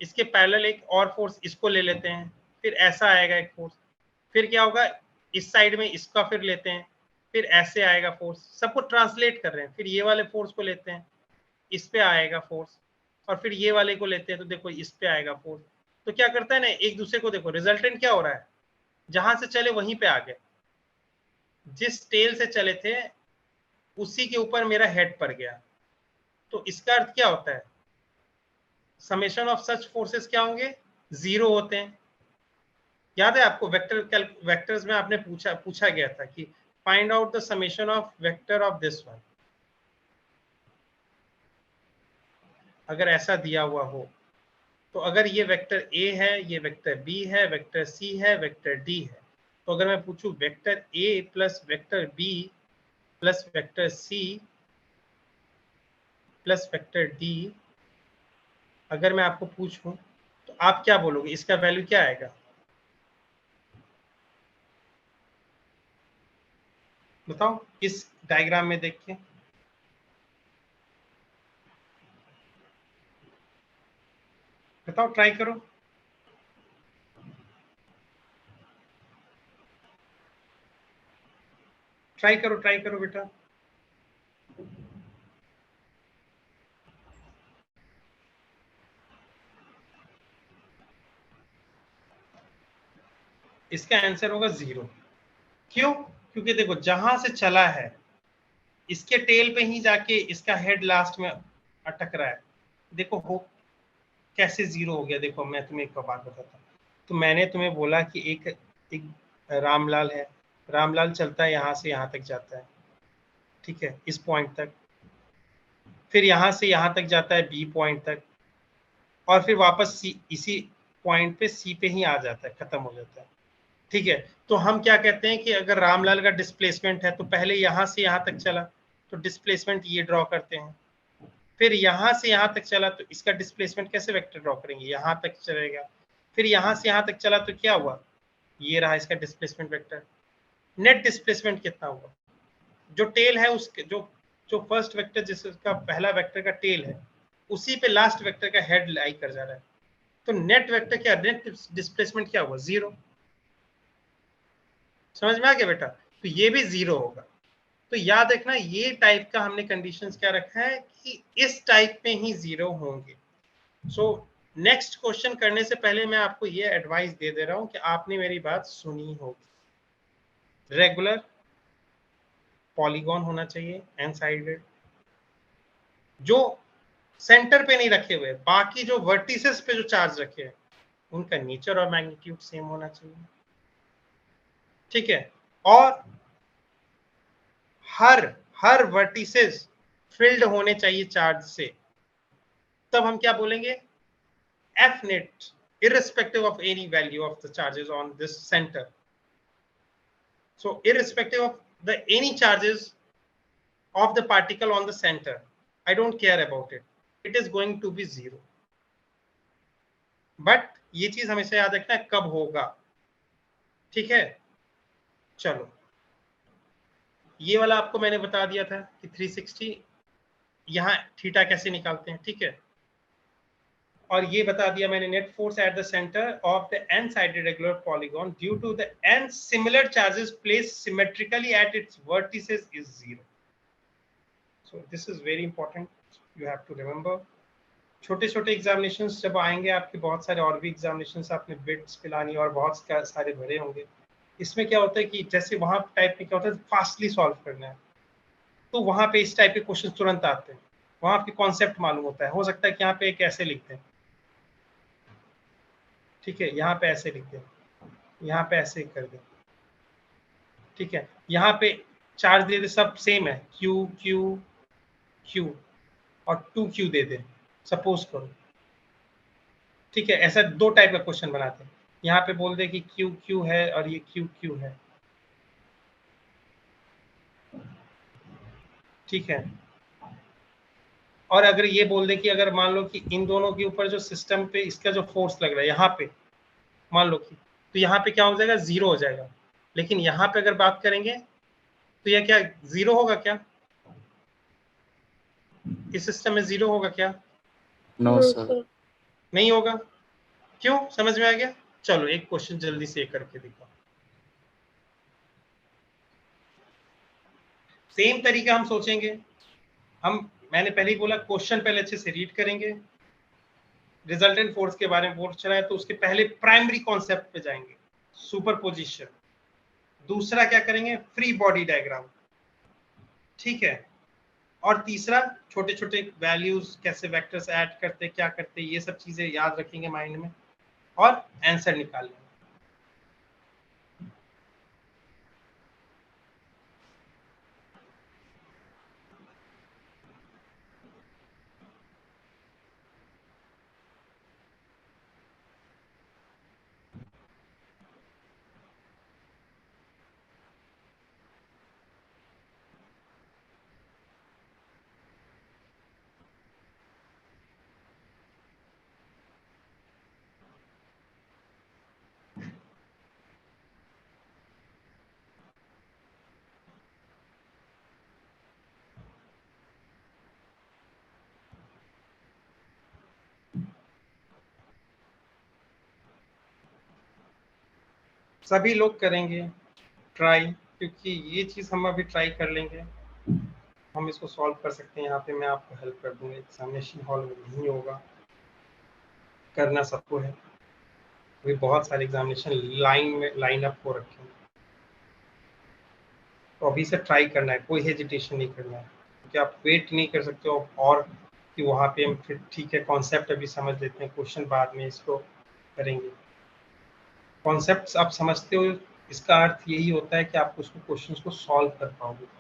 इसके पैरेलल एक और फोर्स इसको ले लेते हैं, फिर ऐसा आएगा एक फोर्स, फिर क्या होगा, इस साइड में इसका फिर लेते हैं, फिर ऐसे आएगा फोर्स, सबको ट्रांसलेट कर रहे हैं, फिर ये वाले फोर्स को लेते हैं, इस पे आएगा फोर्स, और फिर ये वाले को लेते हैं तो देखो इस पे आएगा फोर्स। तो क्या करता है ना, एक दूसरे को देखो, रिजल्टेंट क्या हो रहा है, जहां से चले वहीं पे आ गए, जिस टेल से चले थे उसी के ऊपर मेरा हेड पड़ गया। तो इसका अर्थ क्या होता है, समेशन ऑफ सच फोर्सेस क्या होंगे, 0 होते हैं। याद है आपको वेक्टर्स में आपने पूछा गया था कि find out the summation of vector of this one, अगर ऐसा दिया हुआ हो तो अगर ये वेक्टर ए है, ये वेक्टर बी है, वेक्टर सी है, वेक्टर डी है, तो अगर मैं पूछूं vector A plus vector B plus vector C plus vector D, अगर मैं आपको पूछूं तो आप क्या बोलोगे, इसका वैल्यू क्या आएगा, बताओ इस डायग्राम में देख के। बताओ, ट्राई करो। ट्राई करो बेटा। इसका आंसर होगा 0। क्यों? क्योंकि देखो जहां से चला है इसके टेल पे ही जाके इसका हेड लास्ट में अटक रहा है। देखो हो कैसे 0 हो गया। देखो मैं तुम्हें एक बात बताता हूँ। तो मैंने तुम्हें बोला कि एक रामलाल है, रामलाल चलता है यहाँ से यहाँ तक जाता है, ठीक है, इस पॉइंट तक, फिर यहाँ से यहाँ तक जाता है बी पॉइंट तक, और फिर वापस इसी पॉइंट पे सी पे ही आ जाता है, खत्म हो जाता है, ठीक है। तो हम क्या कहते हैं कि अगर रामलाल का डिस्प्लेसमेंट है तो पहले यहाँ से यहाँ तक चला तो डिस्प्लेसमेंट ये ड्रॉ करते हैं, फिर यहाँ से यहाँ तक चला तो इसका डिस्प्लेसमेंट कैसे वेक्टर ड्रॉ करेंगे, यहाँ तक चलेगा, फिर यहाँ से यहाँ तक चला तो क्या हुआ, ये रहा इसका डिस्प्लेसमेंट वेक्टर। नेट डिस्प्लेसमेंट कितना हुआ, जो टेल है उसके जो फर्स्ट वेक्टर जिसका पहला वेक्टर का टेल है उसी पे लास्ट वेक्टर का हेड लाई कर जा रहा है, तो नेट वेक्टर क्या, नेट डिस्प्लेसमेंट क्या हुआ, 0। समझ में आ गया बेटा? तो ये भी 0 होगा। तो याद रखना ये टाइप का हमने कंडीशंस क्या रखा है कि इस टाइप में ही 0 होंगे। सो नेक्स्ट क्वेश्चन करने से पहले मैं आपको ये एडवाइस दे दे रहा हूं कि आपने मेरी बात सुनी होगी। रेगुलर पॉलीगॉन होना चाहिए एन साइडेड, जो सेंटर पे नहीं रखे हुए, बाकी जो वर्टिसेस पे जो चार्ज रखे हैं उनका नेचर और मैग्नीट्यूड सेम होना चाहिए, ठीक है। और हर वर्टिसेस फिल्ड होने चाहिए चार्ज से, तब हम क्या बोलेंगे, F net irrespective of any value of the charges on this center. So irrespective of the any charges of the particle on the center, I don't care about it, it is going to be 0. But ये चीज हमेशा याद रखना है कब होगा, ठीक है। चलो ये वाला आपको मैंने बता दिया था कि 360 यहाँ थीटा कैसे निकालते हैं, ठीक है। और ये बता दिया मैंने, net force at the centre of the n sided regular polygon due to the n similar charges placed symmetrically at its vertices is 0. So this is very important, you have to remember. छोटे छोटे examinations जब आएंगे आपके, बहुत सारे और भी examinations आपने बिट्स पिलानी और बहुत सारे भरे होंगे, इसमें क्या होता है कि जैसे वहां टाइप में क्या होता है फास्टली सॉल्व करना है, तो वहां पे इस टाइप के क्वेश्चन तुरंत आते हैं, वहां आपके कॉन्सेप्ट मालूम होता है। हो सकता है कि यहाँ पे एक ऐसे लिखते हैं, ठीक है, यहाँ पे ऐसे लिख दें, यहाँ पे ऐसे कर दें, ठीक है, यहाँ पे चार्ज दे दे, सब सेम है, Q Q Q और 2Q दे दे सपोज करो, ठीक है। ऐसा दो टाइप का क्वेश्चन बनाते हैं, यहाँ पे बोल दे कि Q Q है और ये Q Q है, ठीक है। और अगर ये बोल दे कि अगर मान लो कि इन दोनों के ऊपर जो सिस्टम पे इसका जो फोर्स लग रहा है यहाँ पे, मान लो कि, तो यहाँ पे क्या हो जाएगा, 0 हो जाएगा। लेकिन यहाँ पे अगर बात करेंगे तो यह क्या 0 होगा क्या, इस सिस्टम में 0 होगा क्या, नो नो सर। सर। नहीं होगा। क्यों, समझ में आ गया? चलो एक क्वेश्चन जल्दी से करके दिखाओ। सेम तरीका हम सोचेंगे, मैंने पहले ही बोला क्वेश्चन पहले अच्छे से रीड करेंगे, रिजल्टेंट फोर्स के बारे में बोल चला है तो उसके पहले प्राइमरी कॉन्सेप्ट पे जाएंगे, सुपरपोजिशन। दूसरा क्या करेंगे, फ्री बॉडी डायग्राम, ठीक है। और तीसरा छोटे छोटे वैल्यूज कैसे वेक्टर्स ऐड करते, क्या करते, ये सब चीजें याद रखेंगे माइंड में और आंसर निकालेंगे। सभी लोग करेंगे ट्राई। क्योंकि ये चीज़ हम अभी ट्राई कर लेंगे, हम इसको सॉल्व कर सकते हैं। यहाँ पे मैं आपको हेल्प कर दूंगा, एग्जामिनेशन हॉल में नहीं होगा, करना सबको है, अभी बहुत सारे एग्जामिनेशन लाइन अप हो रखे हैं, तो अभी से ट्राई करना है, कोई हेजिटेशन नहीं करना है, क्योंकि आप वेट नहीं कर सकते हो और कि वहाँ पे हम फिर ठीक है कॉन्सेप्ट अभी समझ लेते हैं, क्वेश्चन बाद में इसको करेंगे। कॉन्सेप्ट्स आप समझते हो, इसका अर्थ यही होता है कि आप उसको क्वेश्चंस को सॉल्व कर पाओगे।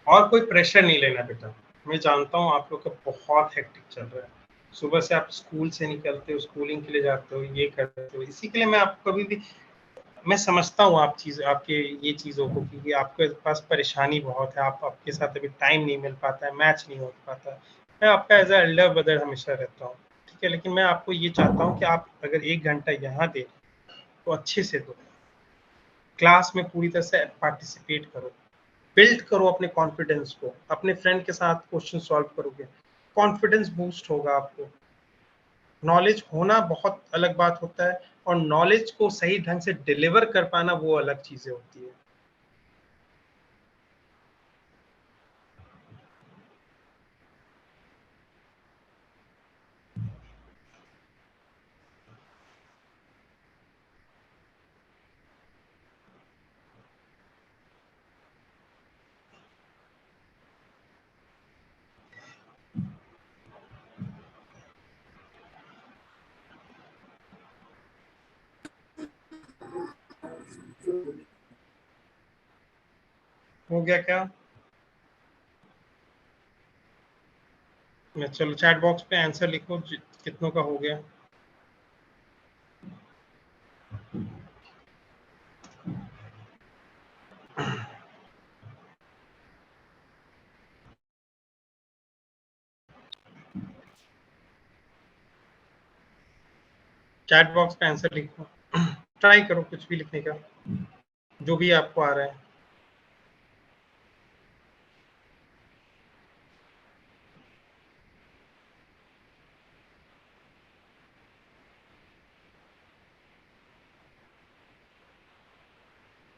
और कोई प्रेशर नहीं लेना बेटा, मैं जानता हूँ आप लोग का बहुत हेक्टिक चल रहा है, सुबह से आप स्कूल से निकलते हो, स्कूलिंग के लिए जाते हो, ये करते हो, इसी के लिए मैं आपको कभी भी, मैं समझता हूँ आपके ये चीज़ों को, क्योंकि आपके पास परेशानी बहुत है, आपके साथ अभी टाइम नहीं मिल पाता है, मैच नहीं हो पाता है, मैं आपका एज ए एल्डर ब्रदर हमेशा रहता हूँ, ठीक है, लेकिन मैं आपको ये चाहता हूँ कि आप अगर 1 घंटा यहाँ दे तो अच्छे से दो, क्लास में पूरी तरह से पार्टिसिपेट करो, बिल्ड करो अपने कॉन्फिडेंस को, अपने फ्रेंड के साथ क्वेश्चन सॉल्व करोगे, कॉन्फिडेंस बूस्ट होगा आपको। नॉलेज होना बहुत अलग बात होता है, और नॉलेज को सही ढंग से डिलीवर कर पाना वो अलग चीजें होती है। हो गया क्या? मैं चलो चैट बॉक्स पे आंसर लिखो कितनों का हो गया। चैट बॉक्स पे आंसर लिखो, ट्राई करो कुछ भी लिखने का, जो भी आपको आ रहा है।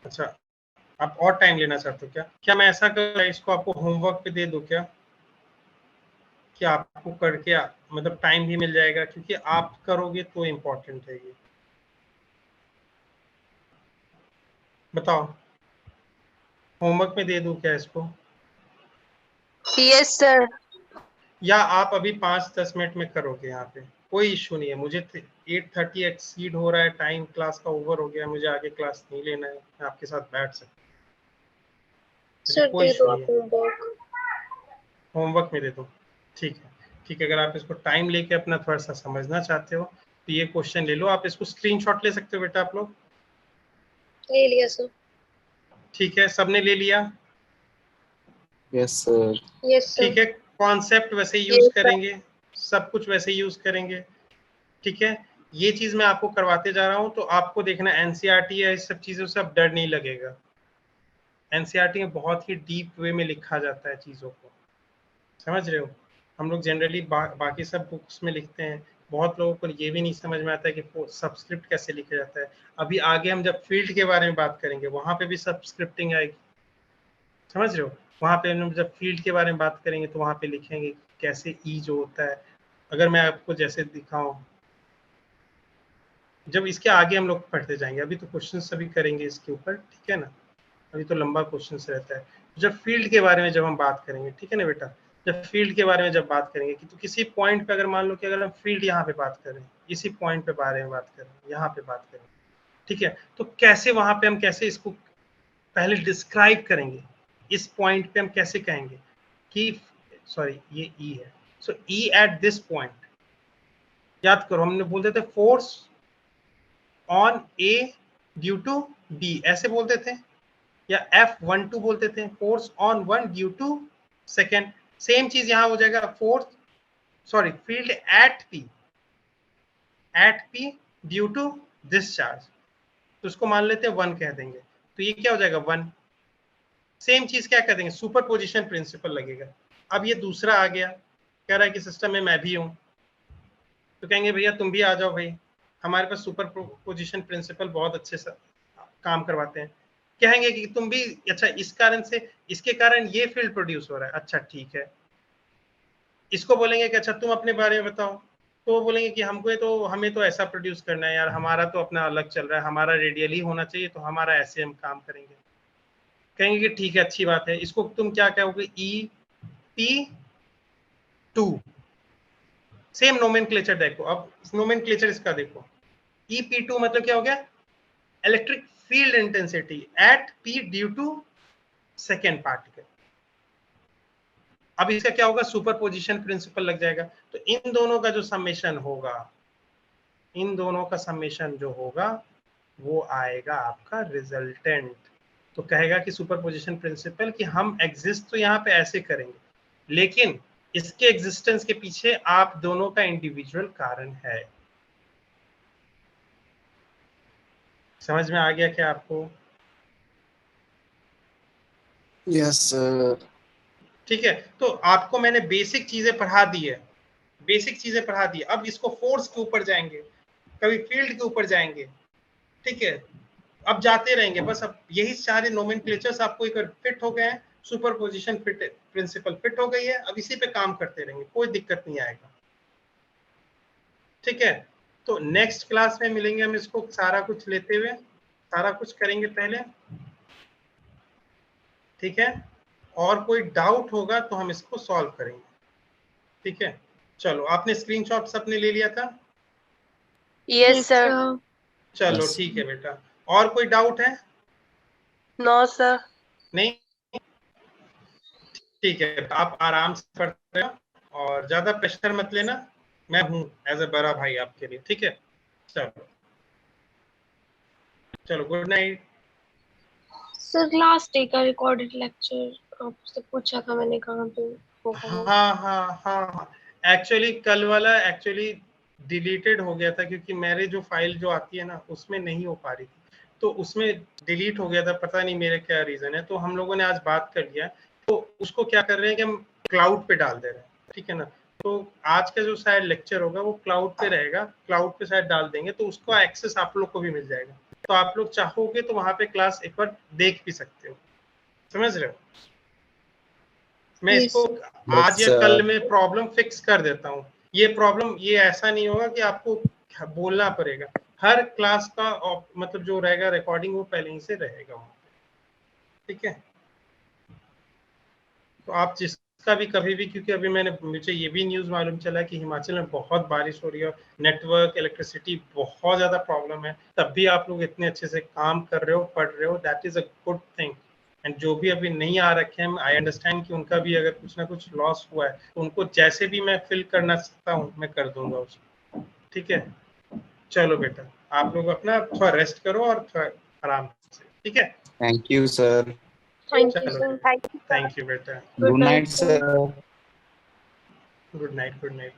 अच्छा, आप और टाइम लेना चाहते हो क्या मैं ऐसा कर इसको आपको होमवर्क पे दे दूं क्या, कि आपको करके मतलब टाइम भी मिल जाएगा, क्योंकि आप करोगे तो इम्पोर्टेंट है ये, बताओ होमवर्क में दे दूं क्या इसको, यस सर। या आप अभी 5-10 मिनट में करोगे? यहाँ पे कोई इशू नहीं है, मुझे 8:30 एक्सीड हो रहा है टाइम, क्लास का ओवर हो गया, मुझे आगे क्लास नहीं लेना है, मैं आपके साथ बैठ सकता हूँ, मुझे सर कोई दे इशू दो नहीं आप है। होमवर्क। होमवर्क में दे दो, ठीक है ठीक है, अगर आप इसको टाइम लेके अपना थोड़ा सा समझना चाहते हो तो ये क्वेश्चन ले लो, आप इसको स्क्रीनशॉट ले सकते हो बेटा आप लोग, ले लिया सर। ठीक है, सबने ले लिया? Yes sir. Yes sir. ठीक है, कॉन्सेप्ट वैसे यूज यस सर। करेंगे, सब कुछ वैसे यूज करेंगे, ठीक है, ये चीज मैं आपको करवाते जा रहा हूँ, तो आपको देखना एनसीईआरटी या इस सब चीजों से अब डर नहीं लगेगा। एनसीईआरटी में बहुत ही डीप वे में लिखा जाता है चीजों को, समझ रहे हो? हम लोग जनरली बाकी सब बुक्स में लिखते हैं, बहुत लोगों को ये भी नहीं समझ में आता है कि सबस्क्रिप्ट कैसे लिखा जाता है। अभी आगे हम जब फील्ड के बारे में बात करेंगे वहां पे भी सबस्क्रिप्टिंग आएगी, समझ रहे हो? वहां पे हम जब फील्ड के बारे में बात करेंगे तो वहां पे लिखेंगे कैसे ई जो होता है, अगर मैं आपको जैसे दिखाऊं, जब इसके आगे हम लोग पढ़ते जाएंगे, अभी तो क्वेश्चन सभी करेंगे इसके ऊपर, ठीक है ना, अभी तो लंबा क्वेश्चन रहता है। जब फील्ड के बारे में जब हम बात करेंगे, ठीक है ना बेटा, जब फील्ड के बारे में जब बात करेंगे कि तो किसी पॉइंट पे अगर मान लो कि अगर हम फील्ड यहाँ पे बात करें, इसी पॉइंट पे बारे में बात करें, यहाँ पे बात करें, ठीक है, तो कैसे वहां पे हम कैसे इसको पहले डिस्क्राइब करेंगे, इस पॉइंट पे हम कैसे कहेंगे कि सॉरी ये ई है, so E at this point, याद करो, हमने बोलते थे force on A due to B, ऐसे बोलते थे, या F12 बोलते थे, force on one due to second. Same चीज यहां हो जाएगा, force sorry field at P due to this charge, तो उसको मान लेते हैं 1 कह देंगे, तो ये क्या हो जाएगा 1। सेम चीज क्या कर देंगे, सुपरपोजिशन प्रिंसिपल लगेगा। अब ये दूसरा आ गया, कह रहा है कि सिस्टम में मैं भी हूं, तो कहेंगे भैया तुम भी आ जाओ भाई, हमारे पास सुपरपोजिशन प्रिंसिपल बहुत अच्छे से काम करवाते हैं। कहेंगे कि तुम भी, अच्छा इस कारण से, इसके कारण ये फील्ड प्रोड्यूस हो रहा है, अच्छा ठीक है। इसको बोलेंगे कि अच्छा तुम अपने बारे में बताओ, तो वो बोलेंगे कि हमें तो ऐसा प्रोड्यूस करना है यार, हमारा तो अपना अलग चल रहा है, हमारा रेडियली होना चाहिए, तो हमारा ऐसे हम काम करेंगे। कहेंगे कि ठीक है, अच्छी बात है, इसको तुम क्या कहोगे, EP2। सेम नोमेनक्लेचर देखो, अब नोमेनक्लेचर इसका देखो, EP2 मतलब क्या हो गया, electric field intensity at P due to second particle. अब इसका क्या होगा, सुपरपोजिशन प्रिंसिपल लग जाएगा, तो इन दोनों का जो समेशन होगा, इन दोनों का समेशन जो होगा वो आएगा आपका रिजल्टेंट। तो कहेगा कि सुपरपोजिशन प्रिंसिपल कि हम एग्जिस्ट तो यहाँ पे ऐसे करेंगे, लेकिन इसके एग्जिस्टेंस के पीछे आप दोनों का इंडिविजुअल कारण है। समझ में आ गया क्या आपको? Yes sir. ठीक है, तो आपको मैंने बेसिक चीजें पढ़ा दी है, बेसिक चीजें पढ़ा दी। अब इसको फोर्स के ऊपर जाएंगे, कभी फील्ड के ऊपर जाएंगे, ठीक है, अब जाते रहेंगे बस। अब यही सारे नोमेनक्लेचर्स आपको एक फिट हो गए हैं, सुपरपोजिशन फिट प्रिंसिपल फिट हो गई है, अब इसी पे काम करते रहेंगे, कोई दिक्कत नहीं आएगा। ठीक है, तो नेक्स्ट क्लास में मिलेंगे हम, इसको सारा कुछ लेते हुए सारा कुछ करेंगे पहले, ठीक है, और कोई डाउट होगा तो हम इसको सॉल्व करेंगे। ठीक है, चलो, आपने स्क्रीनशॉट सबने ले लिया था? Yes sir. चलो Yes. ठीक है बेटा, और कोई डाउट है? No sir. नहीं, ठीक है, आप आराम से पढ़ते रहो और ज्यादा प्रेशर मत लेना, मैं हूँ एज ए बड़ा भाई आपके लिए। ठीक है, चलो चलो, good night. Sir last day का रिकॉर्डेड लेक्चर आपसे पूछा था मैंने, कहाँ पे होगा वो? हाँ, एक्चुअली कल वाला एक्चुअली डिलीटेड हो गया था, क्योंकि मेरे जो फाइल जो आती है ना उसमें नहीं हो पा रही थी, तो उसमें डिलीट हो गया था, पता नहीं मेरे क्या रीजन है। तो हम लोगों ने आज बात कर लिया, तो उसको क्या कर रहे हैं कि हम क्लाउड पे डाल दे रहे हैं, ठीक है ना। तो आज का जो शायद लेक्चर होगा वो क्लाउड पे रहेगा, क्लाउड पे शायद डाल देंगे, तो उसका एक्सेस आप लोग को भी मिल जाएगा, तो आप लोग चाहोगे तो वहां पे क्लास एक बार देख भी सकते हो। समझ रहे हो? मैं Yes, इसको sir. आज या कल में प्रॉब्लम फिक्स कर देता हूँ। ये प्रॉब्लम, ये ऐसा नहीं होगा कि आपको बोलना पड़ेगा, हर क्लास का मतलब जो रहेगा रिकॉर्डिंग वो पहले ही से रहेगा वहाँ पे। ठीक है, तो आप जिसका भी कभी भी, क्योंकि अभी मुझे ये भी न्यूज़ मालूम चला कि हिमाचल में बहुत बारिश हो रही है, नेटवर्क इलेक्ट्रिसिटी बहुत ज़्यादा प्रॉब्लम है, तब भी आप लोग इतने अच्छे से काम कर रहे हो, पढ़ रहे हो, that is a good thing. And जो भी अभी नहीं आ रखे हैं, आई अंडरस्टैंड कि उनका भी अगर कुछ ना कुछ लॉस हुआ है, तो उनको जैसे भी मैं फिल करना सकता हूँ मैं कर दूंगा उसको। ठीक है, चलो बेटा, आप लोग अपना थोड़ा रेस्ट करो और थोड़ा आराम से। ठीक है, Thank you, sir. Thank you, चलो, sir. थैंक यू बेटा, Good Good night, night, sir. sir. Good night, good night.